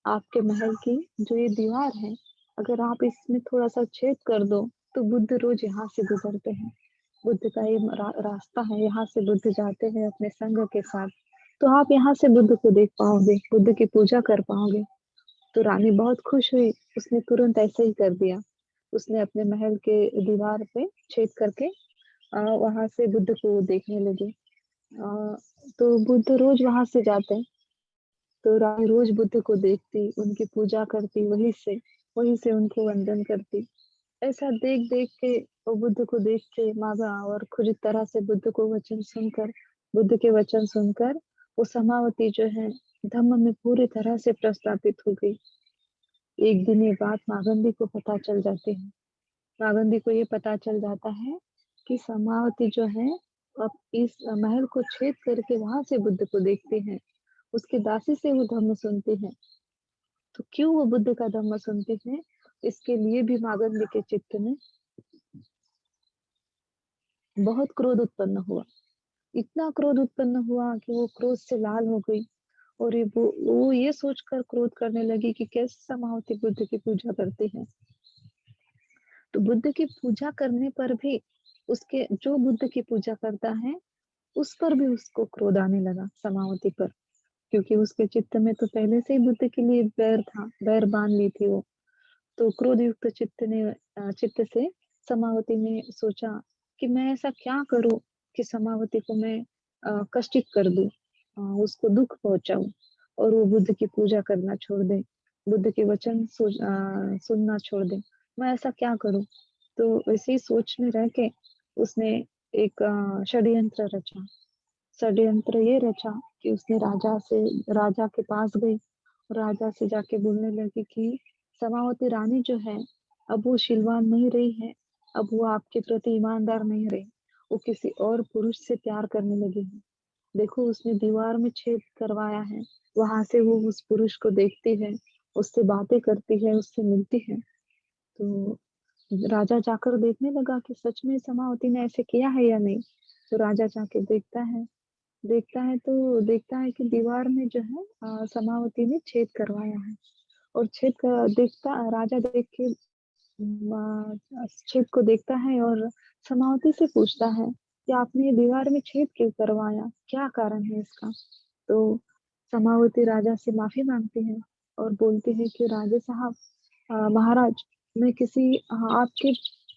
आपके महल की जो ये दीवार है, अगर आप इसमें थोड़ा सा छेद कर दो, तो बुद्ध रोज यहाँ से गुजरते हैं। बुद्ध का ये रास्ता है, यहाँ से बुद्ध जाते हैं अपने संघ के साथ। तो आप यहाँ से बुद्ध को देख पाओगे, बुद्ध की पूजा कर पाओगे। तो रानी बहुत खुश हुई, उसने तुरंत ऐसे ही कर दिया। उसने अपने महल के दीवार पे छेद करके वहां से बुद्ध को देखने लगी। तो बुद्ध रोज वहां से जाते। तो रानी रोज बुद्ध को देखती, उनकी पूजा करती, वहीं से उनको वंदन करती। ऐसा देख देख के और बुद्ध को देख के मागा, और खुद तरह से बुद्ध के वचन सुनकर वो समावती जो है धम्म में पूरी तरह से प्रस्थापित हो गई। एक दिन ये बात मागंदी को पता चल जाती है। मागंदी को ये पता चल जाता है कि समावती जो है अब इस महल को छेद करके वहां से बुद्ध को देखती है, उसकी दासी से वो धम्म सुनती है। तो क्यों वो बुद्ध का धम्म सुनती है, इसके लिए भी मागंदी के चित्त में बहुत क्रोध उत्पन्न हुआ। इतना क्रोध उत्पन्न हुआ कि वो क्रोध से लाल हो गई, और वो ये सोचकर क्रोध करने लगी कि कैसे समावती बुद्ध की पूजा करती है। तो बुद्ध की पूजा करने पर भी उसके जो बुद्ध की पूजा करता है उस पर भी उसको क्रोध आने लगा, समावती पर। क्योंकि उसके चित्त में तो पहले से ही बुद्ध के लिए बैर था, बैर बांध ली थी वो। तो क्रोध युक्त चित्त से समावती ने सोचा कि मैं ऐसा क्या करूं कि समावती को मैं कष्टित कर दूं, उसको दुख पहुंचाऊं, और वो बुद्ध की पूजा करना छोड़ दे, बुद्ध के वचन सुनना छोड़ दे। मैं ऐसा क्या करूं? तो वैसे ही सोच में रह के उसने एक षड्यंत्र रचा। षड्यंत्र ये रचा कि उसने राजा के पास गई, राजा से जाके बोलने लगी कि समावती रानी जो है अब वो शीलवान नहीं रही है, अब वो आपके प्रति ईमानदार नहीं रही, वो किसी और पुरुष से प्यार करने लगी है। देखो उसने दीवार में छेद करवाया है, वहां से वो उस पुरुष को देखती है, उससे बातें करती है, उससे मिलती है। तो राजा जाकर देखने लगा कि सच में समावती ने ऐसे किया है या नहीं। तो राजा जाके देखता है कि दीवार में जो है समावती ने छेद करवाया है। और राजा देख के छेद को देखता है और समावती से पूछता है कि आपने ये दीवार में छेद क्यों करवाया, क्या कारण है इसका? तो समावती राजा से माफी मांगती है और बोलती है कि राजा साहब, महाराज, मैं किसी आपके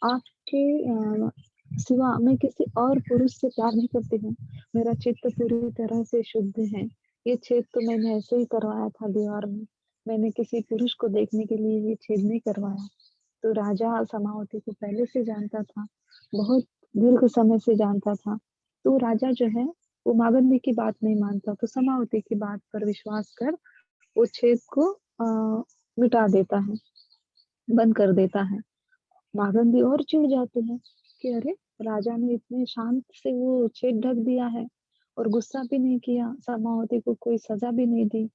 आपके सिवा मैं किसी और पुरुष से प्यार नहीं करती हूँ। मेरा चित्त पूरी तरह से शुद्ध है। ये छेद तो मैंने ऐसे ही करवाया था दीवार में, मैंने किसी पुरुष को देखने के लिए ये छेद नहीं करवाया। तो राजा समावती को पहले से जानता था, बहुत दीर्घ समय से जानता था। तो राजा जो है वो मागंदी की बात नहीं मानता, तो समावती की बात पर विश्वास कर वो छेद को मिटा देता है। बंद कर देता है। मागंदी और चिढ़ जाते हैं कि अरे, राजा ने इतने शांत से वो छेद ढक दिया है और गुस्सा भी नहीं किया, समावती को कोई सजा भी नहीं दी।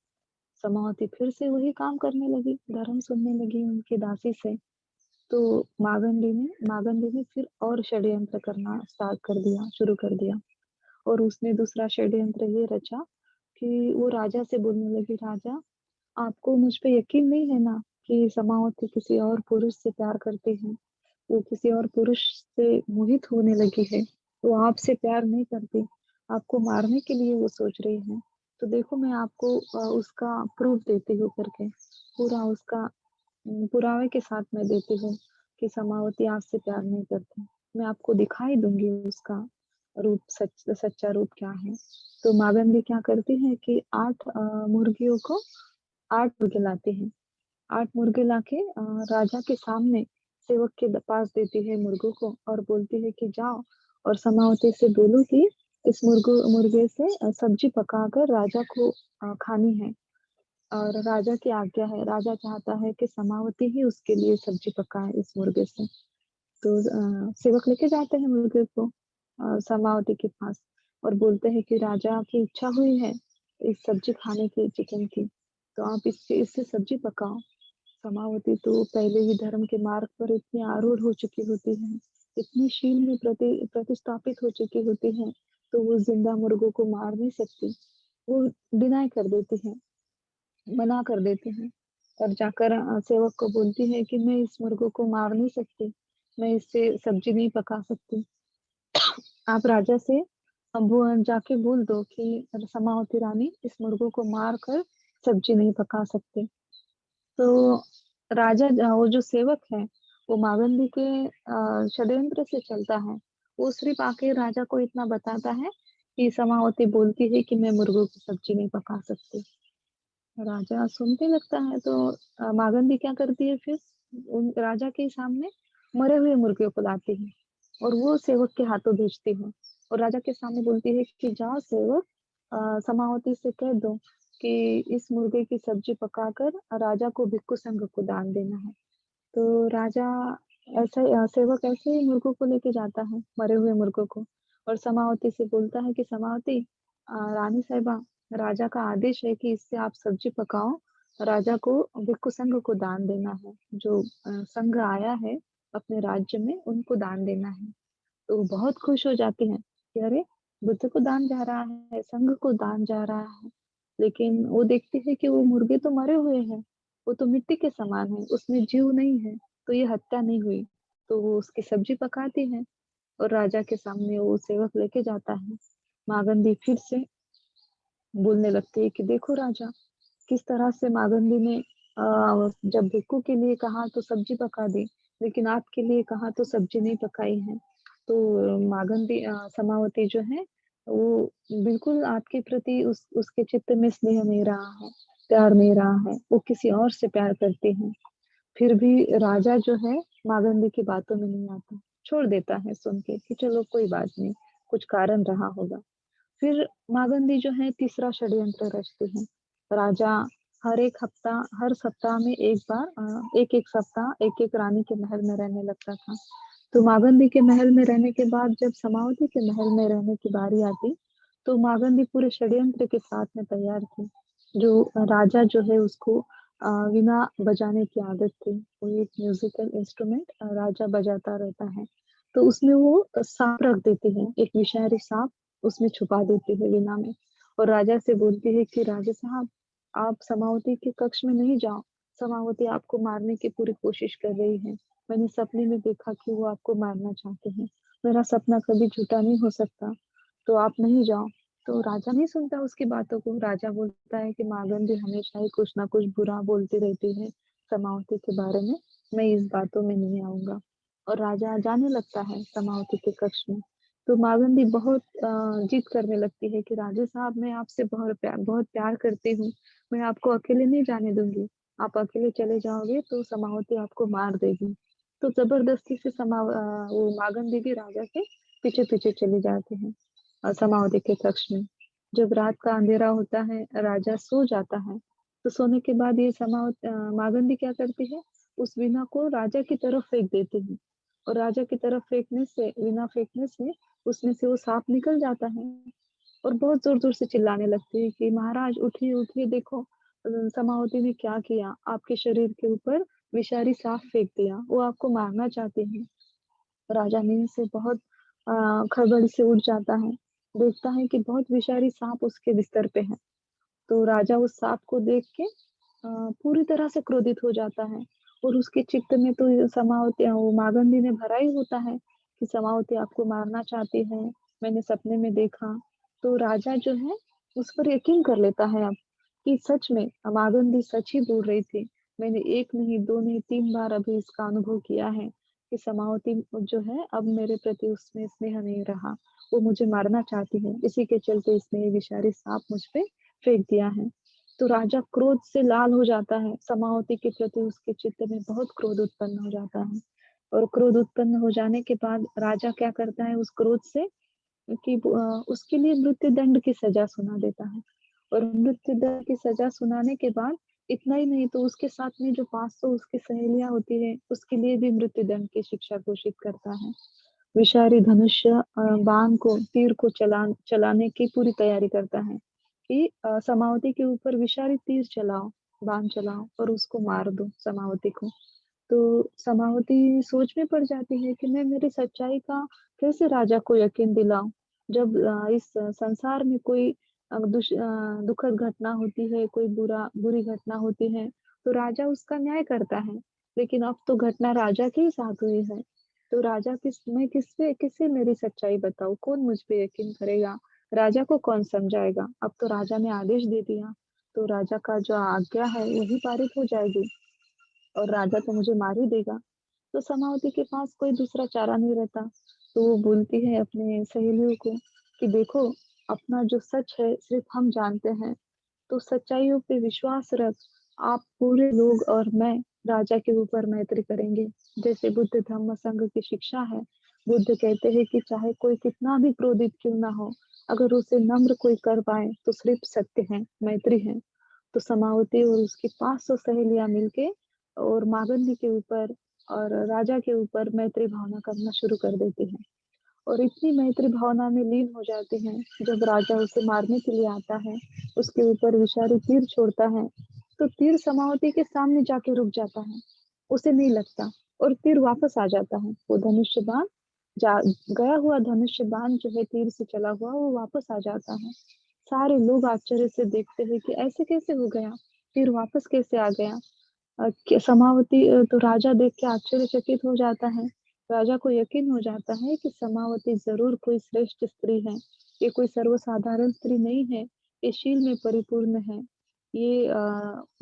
समावती फिर से वही काम करने लगी, धर्म सुनने लगी उनकी दासी से। तो मागंदी ने फिर और षड्यंत्र करना स्टार्ट कर दिया, शुरू कर दिया। और उसने दूसरा षड्यंत्र ये रचा कि वो राजा से बोलने लगी, राजा, आपको मुझ पे यकीन नहीं है ना कि समावती किसी और पुरुष से प्यार करती है? वो किसी और पुरुष से मोहित होने लगी है। वो आपसे प्यार नहीं करती, आपको मारने के लिए वो सोच रही है। तो देखो, मैं आपको उसका प्रूफ देती हूँ करके, पूरा उसका पुरावे के साथ मैं देती हूँ कि समावती आपसे प्यार नहीं करती। मैं आपको दिखाई दूंगी उसका रूप, सच्चा रूप क्या है। तो मागंदी क्या करती है कि 8 मुर्गियों को 8 मुर्गे लाती है। 8 मुर्गे लाके राजा के सामने सेवक के पास देती है मुर्गों को और बोलती है कि जाओ और समावती से बोलो कि इस मुर्गे से सब्जी पकाकर राजा को खानी है। और राजा की आज्ञा है, राजा चाहता है कि समावती ही उसके लिए सब्जी पकाए इस मुर्गे से। तो सेवक लेके जाते हैं मुर्गे को समावती के पास और बोलते हैं कि राजा की इच्छा हुई है इस सब्जी खाने की, चिकन की, तो आप इससे इससे सब्जी पकाओ। समावती तो पहले ही धर्म के मार्ग पर इतनी आरूढ़ हो चुकी होती है, इतनी शील में प्रतिस्थापित हो चुकी होती है, तो वो जिंदा मुर्गों को मार नहीं सकती। वो डिनाई कर देती है, मना कर देते हैं और जाकर सेवक को बोलती है कि मैं इस मुर्गों को मार नहीं सकती, मैं इससे सब्जी नहीं पका सकती। आप राजा से जाके बोल दो कि समावती रानी इस मुर्गों को मार कर सब्जी नहीं पका सकते। तो वो जो सेवक है, वो मागंदी के षड्यंत्र से चलता है। वो सिर्फ आके राजा को इतना बताता है कि समावती बोलती है कि मैं मुर्गों की सब्जी नहीं पका सकती। राजा सुनते लगता है तो मागंदी क्या करती है फिर, उन राजा के सामने मरे हुए मुर्गे को लाती है और वो सेवक के हाथों भेजती है और राजा के सामने बोलती है कि जाओ सेवक, समावती से कह दो कि इस मुर्गे की सब्जी पकाकर राजा को भिक्षु संघ को दान देना है। तो राजा सेवक ऐसे ही मुर्गों को लेके जाता है, मरे हुए मुर्गों को, और समावती से बोलता है कि समावती, रानी साहिबा, राजा का आदेश है कि इससे आप सब्जी पकाओ, राजा को भिक्षु संघ को दान देना है, जो संघ आया है अपने राज्य में उनको दान देना है। तो वो बहुत खुश हो जाती हैं कि अरे, बुद्ध को दान जा रहा है, संघ को दान जा रहा है। लेकिन वो देखती है कि वो मुर्गे तो मरे हुए हैं, वो तो मिट्टी के समान है, उसमें जीव नहीं है, तो ये हत्या नहीं हुई। तो वो उसकी सब्जी पकाती है और राजा के सामने वो सेवक लेके जाता है। मागंदी फिर से बोलने लगती है कि देखो राजा, किस तरह से मागंदी ने जब भिक्खू के लिए कहा तो सब्जी पका दी, लेकिन आपके लिए कहा तो सब्जी नहीं पकाई है। तो समावती जो है, वो बिल्कुल आपके प्रति उसके चित्त में स्नेह नहीं रहा है, प्यार नहीं रहा है, वो किसी और से प्यार करती है। फिर भी राजा जो है मागंदी की बातों में नहीं आता, छोड़ देता है सुन के कि चलो कोई बात नहीं, कुछ कारण रहा होगा। फिर मागंदी जो है तीसरा षड्यंत्र रचती है। राजा हर सप्ताह में एक बार, एक एक सप्ताह एक एक रानी के महल में रहने लगता था। तो मागंदी के महल में रहने के बाद जब समावती के महल में रहने की बारी आती, तो मागंदी पूरे षड्यंत्र के साथ में तैयार थी। जो राजा जो है उसको वीणा बजाने की आदत थी, वो एक म्यूजिकल इंस्ट्रूमेंट राजा बजाता रहता है। तो उसमें वो सांप रख देती है, एक विषैली सांप उसमें छुपा देती है वीणा में, और राजा से बोलती है कि राजा साहब, आप समावती के कक्ष में नहीं जाओ, समावती आपको मारने की पूरी कोशिश कर रही है। मैंने सपने में देखा कि वो आपको मारना चाहते हैं, मेरा सपना कभी झूठा नहीं हो सकता, तो आप नहीं जाओ। तो राजा नहीं सुनता उसकी बातों को, राजा बोलता है कि मागंदी हमेशा ही कुछ ना कुछ बुरा बोलती रहती है समावती के बारे में, मैं इस बातों में नहीं आऊंगा। और राजा जाने लगता है समावती के कक्ष में। तो मागंदी बहुत जिद करने लगती है कि राजा साहब, मैं आपसे बहुत प्यार करती हूँ, मैं आपको अकेले नहीं जाने दूंगी, आप अकेले चले जाओगे तो समावती आपको मार देगी। तो जबरदस्ती से वो मागंदी भी राजा के पीछे पीछे चले जाते हैं समावती के कक्ष में। जब रात का अंधेरा होता है, राजा सो जाता है, तो सोने के बाद ये मागंदी क्या करती है, उस वीणा को राजा की तरफ फेंक देती है और राजा की तरफ वीणा फेंकने से उसमें से वो सांप निकल जाता है और बहुत जोर-जोर से चिल्लाने लगती है कि महाराज उठिए, उठिए देखो समावती ने क्या किया, आपके शरीर के ऊपर विषारी सांप फेंक दिया, वो आपको मारना चाहती है। राजा नींद से बहुत खड़बड़ी से उठ जाता है, देखता है कि बहुत विषारी सांप उसके बिस्तर पे है। तो राजा उस सांप को देख के पूरी तरह से क्रोधित हो जाता है और उसके चित्त में तो ये समावती वो मागंदी ने भरा ही होता है कि समावती आपको मारना चाहती है, मैंने सपने में देखा। तो राजा जो है उस पर यकीन कर लेता है अब कि सच में मागंदी सच ही बोल रही थी। मैंने 1 नहीं, 2 नहीं 3 बार अभी इसका अनुभव किया है कि समावती जो है अब मेरे प्रति उसमें स्नेह नहीं रहा। वो मुझे मारना चाहती है, इसी के चलते इसने ये विषारी साँप मुझ पे फेंक दिया है। तो राजा क्रोध से लाल हो जाता है, समावती के प्रति उसके चित्त में बहुत क्रोध उत्पन्न हो जाता है और क्रोध उत्पन्न हो जाने के बाद राजा क्या करता है उस क्रोध से कि उसके लिए मृत्यु दंड की सजा सुना देता है और मृत्यु दंड की सजा सुनाने के बाद इतना ही नहीं तो उसके साथ में जो 500 उसकी सहेलियां होती है, उसके लिए भी मृत्यु दंड की शिक्षा घोषित करता है। विषारी धनुष्य बाण को तीर को चलाने की पूरी तैयारी करता है कि समावती के ऊपर विषारी तीर चलाओ, बाण चलाओ और उसको मार दो समावती को। तो समावती सोच में पड़ जाती है कि मैं मेरी सच्चाई का कैसे राजा को यकीन दिलाऊं जब इस संसार में कोई दुखद घटना होती है, कोई बुरी घटना होती है, तो राजा उसका न्याय करता है। लेकिन अब तो घटना राजा के ही साथ हुई है। तो राजा मैं किससे मेरी सच्चाई बताऊँ? कौन मुझ पे यकीन करेगा? राजा को कौन समझाएगा? अब तो राजा ने आदेश दे दिया, तो राजा का जो आज्ञा है वही पारित हो जाएगी और राजा तो मुझे मार ही देगा। तो समावती के पास कोई दूसरा चारा नहीं रहता। तो वो बोलती है अपने सहेलियों को कि देखो, अपना जो सच है सिर्फ हम जानते हैं। तो सच्चाइयों पे विश्वास रख, आप पूरे लोग और मैं राजा के ऊपर मैत्री करेंगे। जैसे बुद्ध धम्म संघ की शिक्षा है, बुद्ध कहते हैं कि चाहे कोई कितना भी क्रोधित क्यों ना हो, अगर उसे नम्र कोई कर पाए तो सिर्फ सत्य है, मैत्री है। तो समावती और उसकी 500 सहेलियां मिलके और मागंदी के ऊपर और राजा के ऊपर मैत्री भावना करना शुरू कर देती हैं और इतनी मैत्री भावना में लीन हो जाते हैं जब राजा उसे मारने के लिए आता है उसके ऊपर विषारी तीर छोड़ता है तो तीर समावती के सामने जाके रुक जाता है उसे नहीं लगता और तीर वापस आ जाता है वो धनुष्य बाण जा गया हुआ धनुष्य बाण जो है तीर से चला हुआ वो वापस आ जाता है सारे लोग आश्चर्य से देखते हैं कि ऐसे कैसे हो गया तीर वापस कैसे आ गया समावती तो राजा देख के आश्चर्यचकित हो जाता है राजा को यकीन हो जाता है कि समावती जरूर कोई श्रेष्ठ स्त्री है ये कोई सर्वसाधारण स्त्री नहीं है ये शील में परिपूर्ण है ये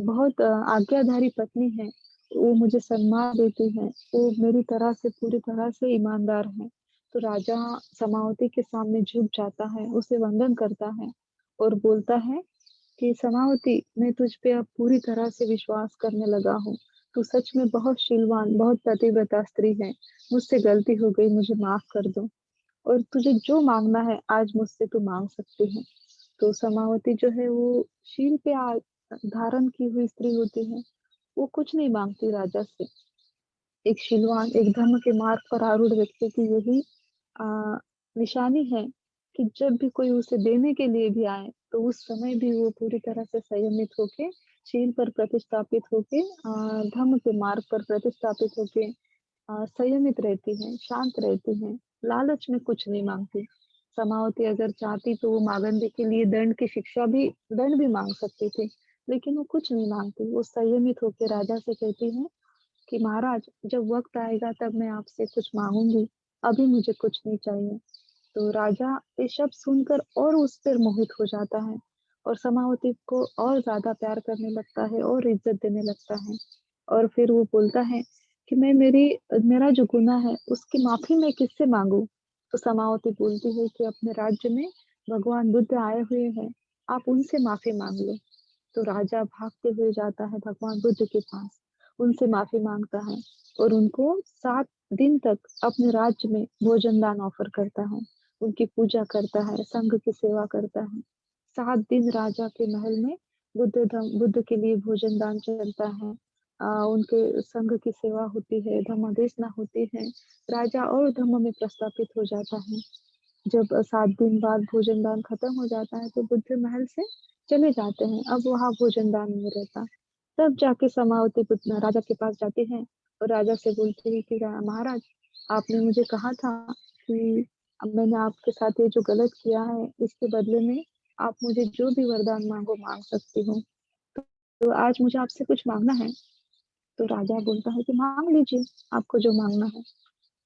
बहुत आज्ञाधारी पत्नी है वो मुझे सम्मान देती है वो मेरी तरह से पूरी तरह से ईमानदार है तो राजा समावती के सामने झुक जाता है उसे वंदन करता है और बोलता है कि समावती मैं तुझ पे अब पूरी तरह से विश्वास करने लगा हूँ तू सच में बहुत शीलवान बहुत पतिव्रता स्त्री है मुझसे गलती हो गई मुझे माफ कर दो और तुझे जो मांगना है आज मुझसे तू मांग सकती है तो समावती जो है वो शील पे धारण की हुई स्त्री होती है वो कुछ नहीं मांगती राजा से एक शीलवान एक धर्म के मार्ग पर आरूढ़ व्यक्ति की यही आ, निशानी है कि जब भी कोई उसे देने के लिए भी आए तो उस समय भी वो पूरी तरह से संयमित होके शील पर प्रतिस्थापित होके धर्म के मार्ग पर प्रतिस्थापित होके संयमित रहती है शांत रहती है लालच में कुछ नहीं मांगती समावती अगर चाहती तो वो मागंदी के लिए दंड भी मांग सकती थी लेकिन वो कुछ नहीं मांगती वो संयमित होकर राजा से कहती है कि महाराज जब वक्त आएगा तब मैं आपसे कुछ मांगूंगी अभी मुझे कुछ नहीं चाहिए तो राजा ये शब्द सुनकर और उस पर मोहित हो जाता है और समावती को और ज्यादा प्यार करने लगता है और इज्जत देने लगता है और फिर वो बोलता है कि मेरा जो गुनाह है उसकी माफी मैं किससे मांगू तो समावती बोलती है कि अपने राज्य में भगवान बुद्ध आए हुए हैं आप उनसे माफी मांग लो तो राजा भागते हुए जाता है भगवान बुद्ध के पास उनसे माफी मांगता है और उनको 7 दिन तक अपने राज्य में भोजन दान ऑफर करता है उनकी पूजा करता है संघ की सेवा करता है 7 दिन राजा के महल में बुद्ध के लिए भोजन दान चलता है उनके संघ की सेवा होती है, धर्मादेशना होती है। राजा और धर्म में प्रस्थापित हो जाता है। जब 7 दिन बाद भोजन दान खत्म हो जाता है तो बुद्ध महल से चले जाते हैं। अब वहाँ भोजन दान नहीं रहता। तब जाके समावती राजा के पास जाती है और राजा से बोलती है कि महाराज, आपने मुझे कहा था कि अब मैंने आपके साथ ये जो गलत किया है इसके बदले में आप मुझे जो भी वरदान मांगो मांग सकती हो। तो आज मुझे आपसे कुछ मांगना है। तो राजा बोलता है कि मांग लीजिए, आपको जो मांगना है।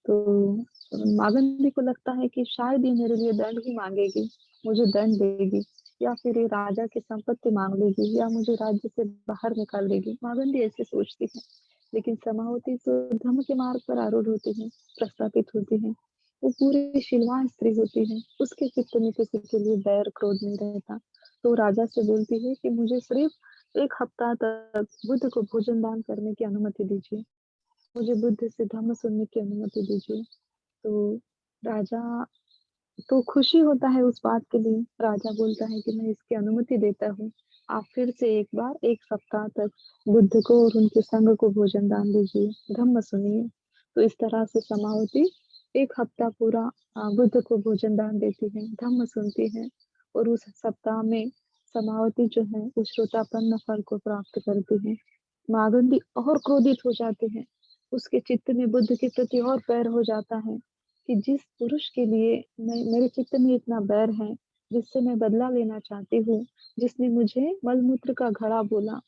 तो मागंदी को लगता है कि शायद ये मेरे लिए दंड ही मांगेगी, मुझे दंड देगी, या फिर ये राजा की संपत्ति मांग लेगी, या मुझे राज्य से बाहर निकाल देगी। मागंदी ऐसे सोचती है। लेकिन समावती तो धर्म के मार्ग पर आरूढ़ होती है, प्रस्थापित होती है। वो पूरी शीलवान स्त्री होती है। उसके चित्त में किसी के लिए बैर क्रोध नहीं रहता। तो राजा से बोलती है कि मुझे सिर्फ 1 हफ्ता तक बुद्ध को भोजन दान करने की अनुमति दीजिए। मुझे बुद्ध से धम्म सुनने की अनुमति दीजिए। तो राजा तो खुशी होता है उस बात के लिए। राजा बोलता है कि मैं इसकी अनुमति देता हूँ। आप फिर से एक बार 1 सप्ताह तक बुद्ध को और उनके संघ को भोजन दान दीजिए, धम्म सुनिए। तो इस तरह से समावती 1 हफ्ता पूरा बुद्ध को भोजन दान देती है, धम्म सुनती है, और उस सप्ताह में समावती जो है उस श्रोतापन्न फल को प्राप्त करती है। मागंदी और क्रोधित हो जाते हैं। उसके चित्त में बुद्ध के प्रति और बैर हो जाता है कि जिस पुरुष के लिए मेरे चित्त में इतना बैर है, जिससे मैं बदला लेना चाहती हूँ, जिसने मुझे मलमूत्र का घड़ा बोला,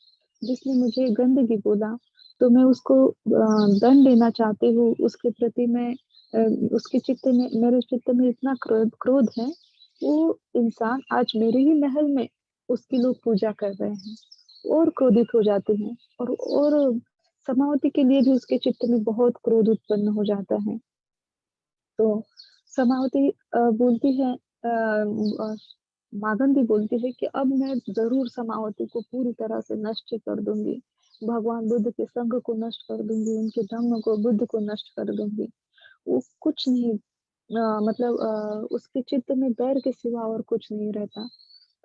जिसने मुझे गंदगी बोला, तो मैं उसको दंड देना चाहती हूँ। उसके प्रति मैं उसके चित्त में मेरे चित्त में इतना क्रोध है। वो इंसान आज मेरे ही महल में उसकी लोग पूजा कर रहे हैं, और क्रोधित हो जाते हैं। और समावती के लिए भी उसके चित्त में बहुत क्रोध उत्पन्न हो जाता है। तो समावती बोलती है, मागंदी बोलती है कि अब मैं जरूर समावती को पूरी तरह से नष्ट कर दूंगी। भगवान बुद्ध के संघ को नष्ट कर दूंगी, उनके धम्म को बुद्ध को नष्ट कर दूंगी। वो कुछ नहीं, मतलब उसके चित्त में बैर के सिवा और कुछ नहीं रहता।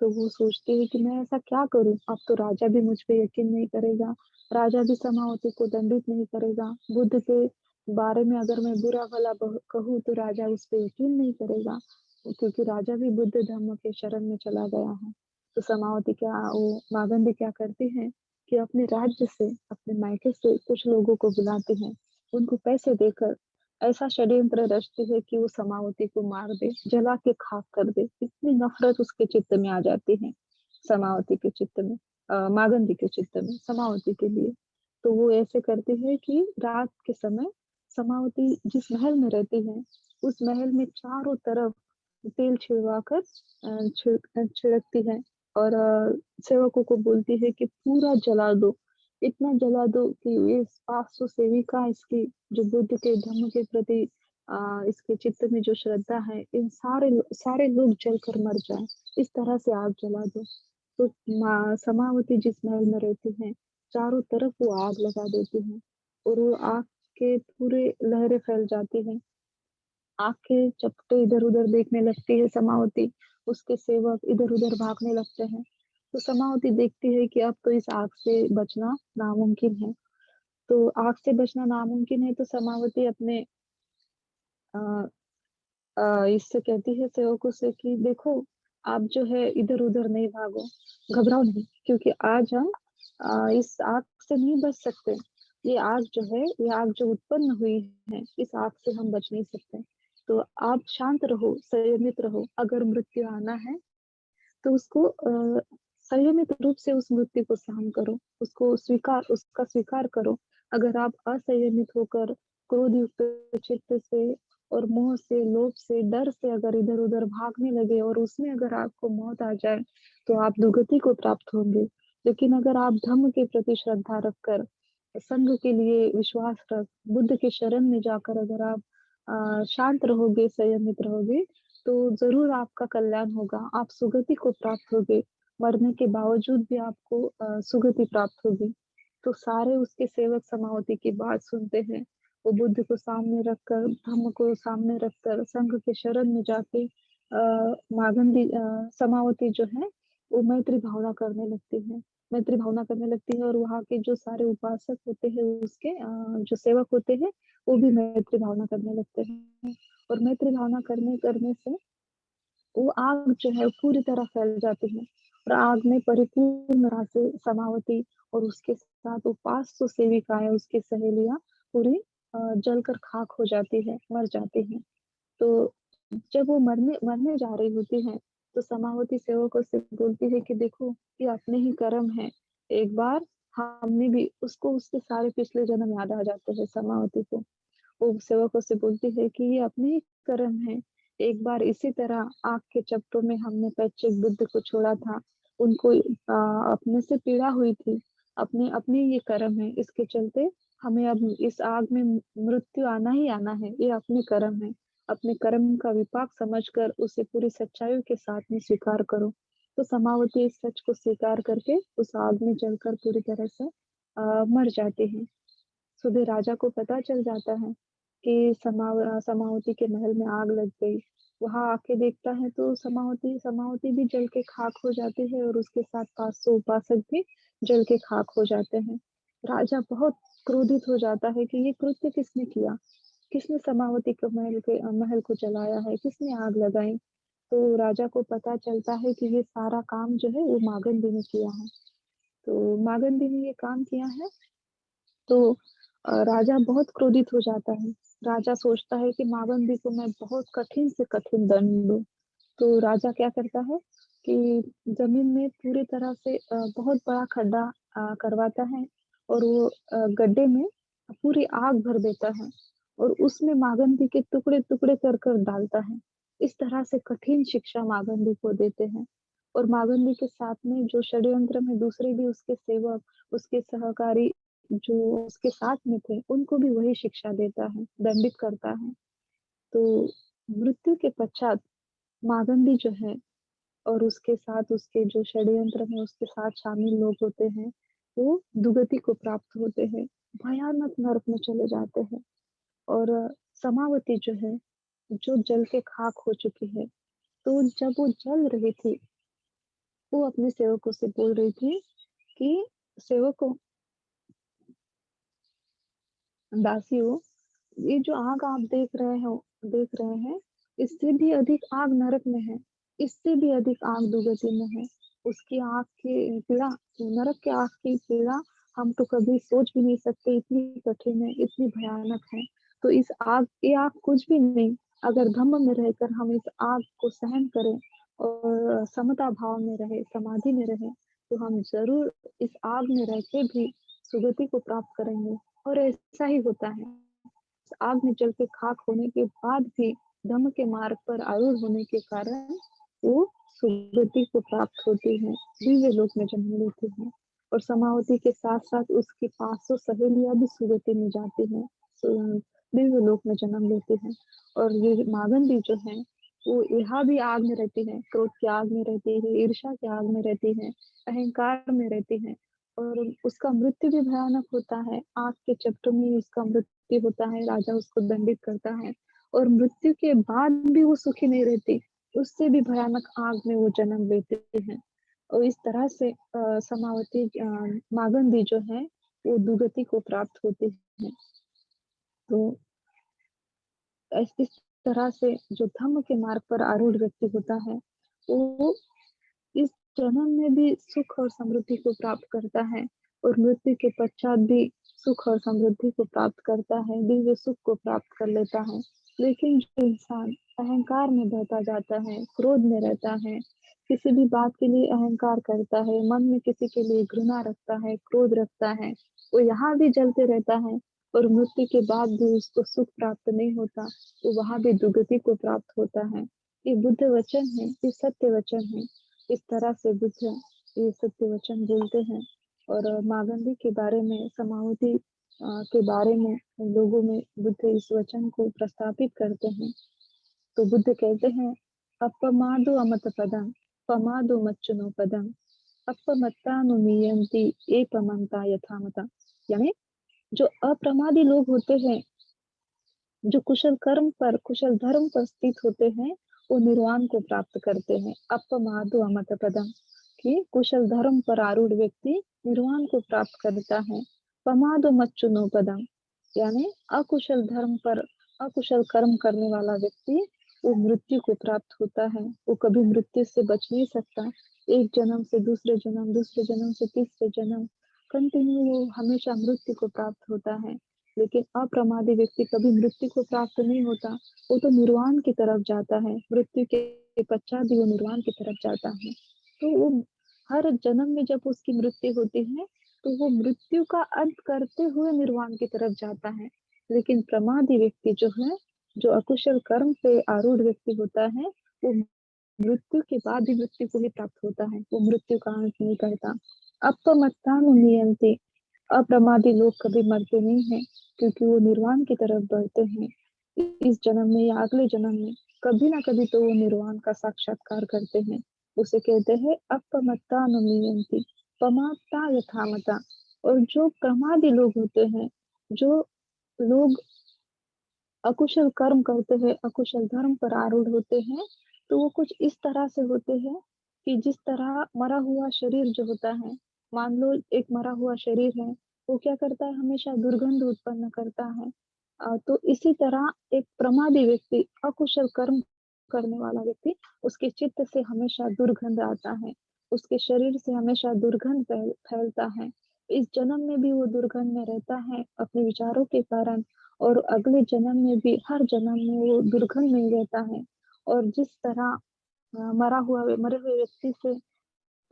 तो वो सोचती है कि मैं ऐसा क्या करूं, अब तो राजा भी मुझ पे यकीन नहीं करेगा, राजा भी समावती को दंडित नहीं करेगा। बुद्ध के बारे में अगर मैं बुरा भला कहूँ तो राजा उस पे यकीन नहीं करेगा, क्योंकि राजा भी बुद्ध धर्म के शरण में चला गया है। तो समावती क्या, वो मागंदी क्या करती है कि अपने राज्य से, अपने मायके से कुछ लोगों को बुलाती है, उनको पैसे देकर ऐसा षड्यंत्र रचती है कि वो समावती को मार दे, जला के खाक कर दे। इतनी नफरत उसके चित्त में आ जाती है, समावती के चित्त में, मागंदी के चित्त में समावती के लिए। तो वो ऐसे करती है कि रात के समय समावती जिस महल में रहती है, उस महल में चारों तरफ तेल छिड़वा कर छिड़कती है, और सेवकों को बोलती है कि पूरा जला दो, इतना जला दो कि ये 500 सेविका इसकी, जो बुद्ध के धम्म के प्रति इसके चित्त में जो श्रद्धा है, इन सारे लोग जलकर मर जाएं। इस तरह से आग जला दो। तो समावती जिस महल में रहती है, चारों तरफ वो आग लगा देती है, और वो आग के पूरे लहरें फैल जाती है। आग के चपटे इधर उधर देखने लगती है समावती। उसके सेवक इधर उधर भागने लगते हैं। तो समावती देखती है कि अब तो इस आग से बचना नामुमकिन है। तो आग से बचना नामुमकिन है, तो समावती अपने अ, इससे कहती है सेवकों से कि देखो, आप जो है इधर उधर नहीं भागो, घबराओ नहीं, क्योंकि आज हम इस आग से नहीं बच सकते। ये आग जो है, ये आग जो उत्पन्न हुई है, इस आग से हम बच नहीं सकते। तो आप शांत रहो, संयमित रहो। अगर मृत्यु आना है तो उसको संयमित रूप से उस मृत्यु को सहन करो, उसका स्वीकार करो। अगर आप असंयमित होकर क्रोध युक्त चित्त से और मोह से, लोभ से, डर से अगर इधर उधर भागने लगे और उसमें अगर आपको मौत आ जाए, तो आप दुर्गति को प्राप्त होंगे। लेकिन अगर आप धम्म के प्रति श्रद्धा रखकर, संघ के लिए विश्वास रख, बुद्ध के शरण में जाकर अगर आप शांत रहोगे, संयमित रहोगे, तो जरूर आपका कल्याण होगा, आप सुगति को प्राप्त होगे। मरने के बावजूद भी आपको सुगति प्राप्त होगी। तो सारे उसके सेवक समावती की बात सुनते हैं। वो बुद्ध को सामने रखकर, धम्म को सामने रखकर, संघ के शरण में जाके समावती जो है वो मैत्री भावना करने लगती है। मैत्री भावना करने लगती है, और वहाँ के जो सारे उपासक होते हैं उसके जो सेवक होते हैं वो भी मैत्री भावना करने लगते हैं। और मैत्री भावना करने करने से वो आग जो है पूरी तरह फैल जाती है, और आग में परिपूर्ण तरह से समावती और उसके साथ वो 500 सेविकाएं, उसकी सहेलियां पूरी जलकर खाक हो जाती है, मर जाती हैं। तो जब वो मरने मरने जा रही होती हैं, तो समावती सेवकों से बोलती है कि देखो, ये अपने ही कर्म है। एक बार हमने भी उसको उसके सारे पिछले जन्म याद आ जाते हैं समावती को। वो सेवकों से बोलती है कि ये अपने ही कर्म है। एक बार इसी तरह आग के चपेटों में हमने पैतृक बुद्ध को छोड़ा था। उनको अपने से पीड़ा हुई थी। अपने अपने ये कर्म है, इसके चलते हमें अब इस आग में मृत्यु आना ही आना है। ये अपने कर्म है। अपने कर्म का विपाक समझकर उसे पूरी सच्चाई के साथ में स्वीकार करो। तो समावती इस सच को स्वीकार करके उस आग में जलकर पूरी तरह से मर जाती है। सुबह राजा को पता चल जाता है कि समावती के महल में आग लग गई। वहां आके देखता है तो समावती समावती भी जल के खाक हो जाती है, और उसके साथ 500 उपासक भी जल के खाक हो जाते हैं। राजा बहुत क्रोधित हो जाता है कि ये कृत्य किसने किया, किसने समावती के महल को जलाया है, किसने आग लगाई। तो राजा को पता चलता है कि ये सारा काम जो है वो मागंदी ने किया है। तो मागंदी ने ये काम किया है। तो राजा बहुत क्रोधित हो जाता है। राजा सोचता है कि मावंदी को मैं बहुत कठिन से कठिन दंड दूं। तो राजा क्या करता है कि जमीन में पूरी तरह से बहुत बड़ा खड्डा करवाता है, और वो गड्ढे में पूरी आग भर देता है, और उसमें मागंदी के टुकड़े टुकड़े कर कर डालता है। इस तरह से कठिन शिक्षा मागंदी को देते हैं। और मागंदी के साथ में जो षड्यंत्र में दूसरे भी उसके सेवक, उसके सहकारी जो उसके साथ में थे, उनको भी वही शिक्षा देता है, दंडित करता है। तो मृत्यु के पश्चात मागंदी जो है, और उसके साथ उसके जो षड्यंत्र में उसके साथ शामिल लोग होते हैं, वो दुर्गति को प्राप्त होते हैं, भयानक नरक में चले जाते हैं। और समावती जो है, जो जल के खाक हो चुकी है, तो जब वो जल रही थी, वो अपने सेवकों से बोल रही थी कि सेवकों, दासियों, ये जो आग आप देख रहे हैं, इससे भी अधिक आग नरक में है, इससे भी अधिक आग दुर्गति में है। उसकी आग की पीड़ा, नरक की आग की पीड़ा हम तो कभी सोच भी नहीं सकते, इतनी कठिन है, इतनी भयानक है। तो इस आग, ये आग कुछ भी नहीं, अगर धम्म में रहकर हम इस आग को सहन करें और समता भाव में रहे, समाधि में रहे, तो हम जरूर इस आग में रह के भी सुगति को प्राप्त करेंगे। और ऐसा ही होता है। आग में जल के खाक होने के बाद भी धम्म के मार्ग पर आरूढ़ होने के कारण वो सुगति को प्राप्त होती है, दिव्य लोक में जन्म लेती है। और समावती के साथ साथ उसकी 500 सहेलियां भी सुगति में जाती हैं, दिव्य लोक में जन्म लेती हैं। और ये मागंदी जो है, वो यहाँ भी आग में रहती है, क्रोध की आग में रहती है, ईर्ष्या की आग में रहती है, अहंकार में रहती है। और उसका मृत्यु भी भयानक होता है, आग के चपेटों में उसका मृत्यु होता है, राजा उसको दंडित करता है। और मृत्यु के बाद भी वो सुखी नहीं रहती, उससे भी भयानक आग में वो जन्म लेते हैं। और इस तरह से समावती मागंदी जो है वो दुर्गति को प्राप्त होती है। तो इस तरह से जो धम्म के मार्ग पर आरूढ़ व्यक्ति होता है, वो इस जन्म में भी सुख और समृद्धि को प्राप्त करता है, और मृत्यु के पश्चात भी सुख और समृद्धि को प्राप्त करता है, दिव्य सुख को प्राप्त कर लेता है। लेकिन जो इंसान अहंकार में बहता जाता है, क्रोध में रहता है, किसी भी बात के लिए अहंकार करता है, मन में किसी के लिए घृणा रखता है, क्रोध रखता है, वो यहाँ भी जलते रहता है, और मृत्यु के बाद भी उसको सुख प्राप्त नहीं होता, तो वहां भी दुर्गति को प्राप्त होता है। ये बुद्ध वचन है, ये सत्य वचन है। इस तरह से बुद्ध ये सत्य वचन बोलते हैं। और मागंदी के बारे में, समावती के बारे में लोगों में बुद्ध इस वचन को प्रस्तापित करते हैं। तो बुद्ध कहते हैं, अपमादो अमत पदम, पमादो मच्चुनो पदम, अपमत्तानुमीयन्ति एपमन्ता यथामता। यानी जो अप्रमादी लोग होते हैं, जो कुशल कर्म पर, कुशल धर्म पर स्थित होते हैं, वो निर्वाण को प्राप्त करते हैं। अपमादो अमत पदम, कि कुशल धर्म पर आरूढ़ व्यक्ति निर्वाण को प्राप्त करता है। पमादो मच्चुनो पदम, यानी अकुशल कर्म करने वाला व्यक्ति वो मृत्यु को प्राप्त होता है। वो कभी मृत्यु से बच नहीं सकता। एक जन्म से दूसरे जन्म, दूसरे जन्म से तीसरे जन्म, कंटिन्यू वो हमेशा मृत्यु को प्राप्त होता है। लेकिन अप्रमादी व्यक्ति कभी मृत्यु को प्राप्त नहीं होता। वो तो निर्वाण की तरफ जाता है। मृत्यु के पश्चात भी वो निर्वाण की तरफ जाता है। तो वो हर जन्म में जब उसकी मृत्यु होती है तो वो मृत्यु का अंत करते हुए निर्वाण की तरफ जाता है। लेकिन प्रमादी व्यक्ति जो है, जो अकुशल कर्म पे आरूढ़ व्यक्ति होता है, वो मृत्यु के बाद भी मृत्यु को ही प्राप्त होता है। वो मृत्यु का अंत नहीं करता। अपमत्तानुमीयन्ते, अप्रमादी लोग कभी मरते नहीं हैं, क्योंकि वो निर्वाण की तरफ बढ़ते हैं। इस जन्म में या अगले जन्म में कभी ना कभी तो वो निर्वाण का साक्षात्कार करते हैं। उसे कहते हैं अपमत्तानुमीयन्ते, पमात्ता यथामता। और जो प्रमादी लोग होते हैं, जो लोग अकुशल कर्म करते हैं, अकुशल धर्म पर आरूढ़ होते हैं, तो वो कुछ इस तरह से होते हैं कि जिस तरह मरा हुआ शरीर जो होता है, मान लो एक मरा हुआ शरीर है, वो क्या करता है, हमेशा दुर्गंध उत्पन्न करता है। तो इसी तरह एक प्रमादी व्यक्ति, अकुशल कर्म करने वाला व्यक्ति, उसके चित्त से हमेशा दुर्गंध आता है। उसके शरीर से हमेशा दुर्गंध फैलता है। इस जन्म में भी वो दुर्गंध में रहता है अपने विचारों के कारण, और अगले जन्म में भी, हर जन्म में वो दुर्गंध में ही रहता है। और जिस तरह मरे हुए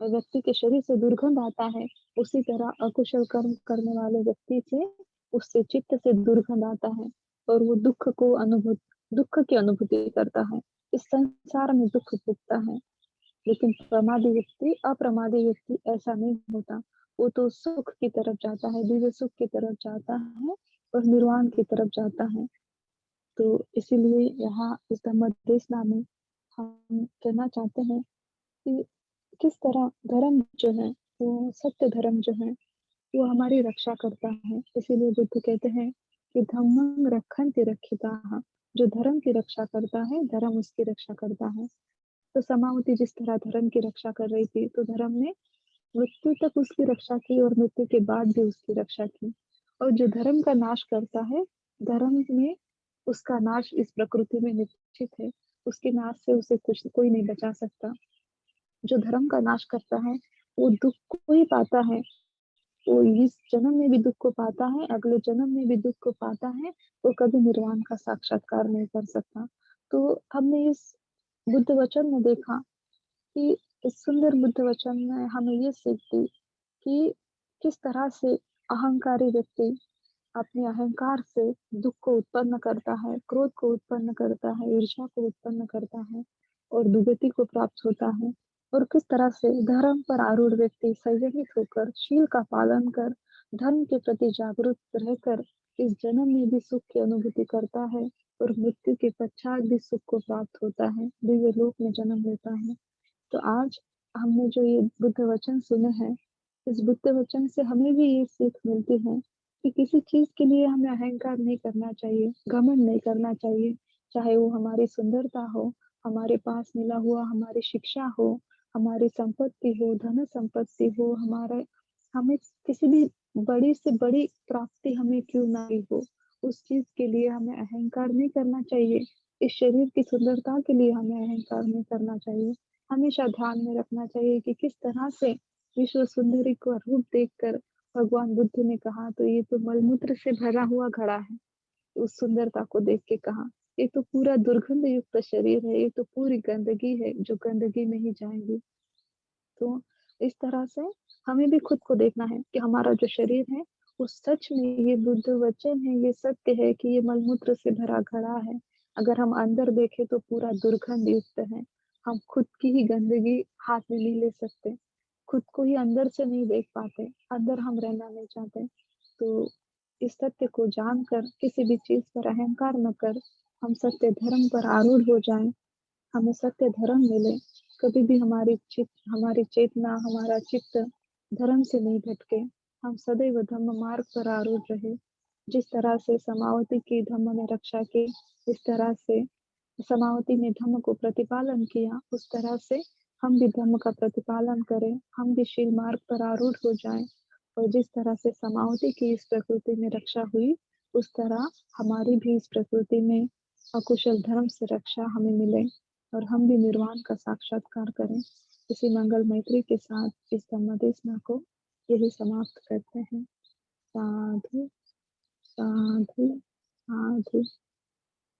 व्यक्ति के शरीर से दुर्गंध आता है, उसी तरह अकुशल कर्म करने वाले व्यक्ति से, उससे चित्त से दुर्गंध आता है, और वो दुख की अनुभूति करता है। इस संसार में दुख भोगता है। लेकिन अप्रमादी व्यक्ति ऐसा नहीं होता। वो तो सुख की तरफ जाता है, दिव्य सुख की तरफ जाता है, और निर्वाण की तरफ जाता है। तो इसीलिए यहाँ इस धम्मदेशना में हम कहना चाहते हैं कि किस तरह धर्म जो है, वो सत्य धर्म जो है, वो हमारी रक्षा करता है। इसीलिए बुद्ध कहते हैं कि धम्मं रक्षन्ति रक्षिताः। जो धर्म की रक्षा करता है, धर्म उसकी रक्षा करता है। तो समावती जिस तरह धर्म की रक्षा कर रही थी, तो धर्म ने मृत्यु तक उसकी रक्षा की, और मृत्यु के बाद भी उसकी रक्षा की। और जो धर्म का नाश करता है, धर्म में उसका नाश इस प्रकृति में निश्चित है। उसके नाश से उसे कुछ कोई नहीं बचा सकता। जो धर्म का नाश करता है, वो दुख को ही पाता है। वो इस जन्म में भी दुख को पाता है, अगले जन्म में भी दुख को पाता है। वो कभी निर्वाण का साक्षात्कार नहीं कर सकता। तो हमने इस बुद्ध वचन में देखा कि इस सुंदर बुद्ध वचन में हमें ये सीख दी कि किस तरह से अहंकारी व्यक्ति अपने अहंकार से दुख को उत्पन्न करता है, क्रोध को उत्पन्न करता है, ईर्ष्या को उत्पन्न करता है, और दुर्गति को प्राप्त होता है। और किस तरह से धर्म पर आरूढ़ व्यक्ति संयमित होकर, शील का पालन कर, धर्म के प्रति जागरूक रहकर इस जन्म में भी सुख की अनुभूति करता है, और मृत्यु के पश्चात भी सुख को प्राप्त होता है, दिव्य लोक में जन्म लेता है। तो आज हमने जो ये बुद्ध वचन सुने हैं, इस बुद्ध वचन से हमें भी ये सीख मिलती है कि किसी चीज के लिए हमें अहंकार नहीं करना चाहिए, घमंड नहीं करना चाहिए। चाहे वो हमारी सुंदरता हो, हमारे पास मिला हुआ हमारी शिक्षा हो, हमारी संपत्ति हो, धन संपत्ति हो, हमारे हमें किसी भी बड़ी से बड़ी प्राप्ति हमें क्यों ना ही हो, उस चीज के लिए हमें अहंकार नहीं करना चाहिए। इस शरीर की सुंदरता के लिए हमें अहंकार नहीं करना चाहिए। हमेशा ध्यान में रखना चाहिए कि किस तरह से विश्व सुंदरी का रूप देखकर भगवान बुद्ध ने कहा, तो ये तो मलमूत्र से भरा हुआ घड़ा है। उस सुंदरता को देख के कहा, ये तो पूरा दुर्गंध युक्त शरीर है, ये तो पूरी गंदगी है, जो गंदगी में ही जाएंगी। तो इस तरह से हमें भी खुद को देखना है कि हमारा जो शरीर है, वो सच में ये बुद्ध वचन है, ये सत्य है कि ये मलमूत्र से भरा घड़ा है। अगर हम अंदर देखें तो पूरा दुर्गंध युक्त है। हम खुद की ही गंदगी हाथ में नहीं ले सकते, खुद को ही अंदर से नहीं देख पाते, अंदर हम रहना नहीं चाहते। तो इस सत्य को जानकर किसी भी चीज पर अहंकार न कर, हम सत्य धर्म पर आरूढ़ हो जाएं, हमें सत्य धर्म मिले। कभी भी हमारी चेतना, हमारा चित्त धर्म से नहीं भटके। हम सदैव धम्म मार्ग पर आरूढ़ रहे। जिस तरह से समावती की धम्म ने रक्षा की, इस तरह से समावती ने धम्म को प्रतिपालन किया, उस तरह से हम भी धर्म का प्रतिपालन करें, हम भी शील मार्ग पर आरूढ़ हो जाएँ और जिस तरह से समावती की इस प्रकृति में रक्षा हुई, उस तरह हमारी भी इस प्रकृति में अकुशल धर्म से रक्षा हमें मिले और हम भी निर्वाण का साक्षात्कार करें। इसी मंगल मैत्री के साथ इस धम्मदेशना को यही समाप्त करते हैं। साधु, साधु, साधु।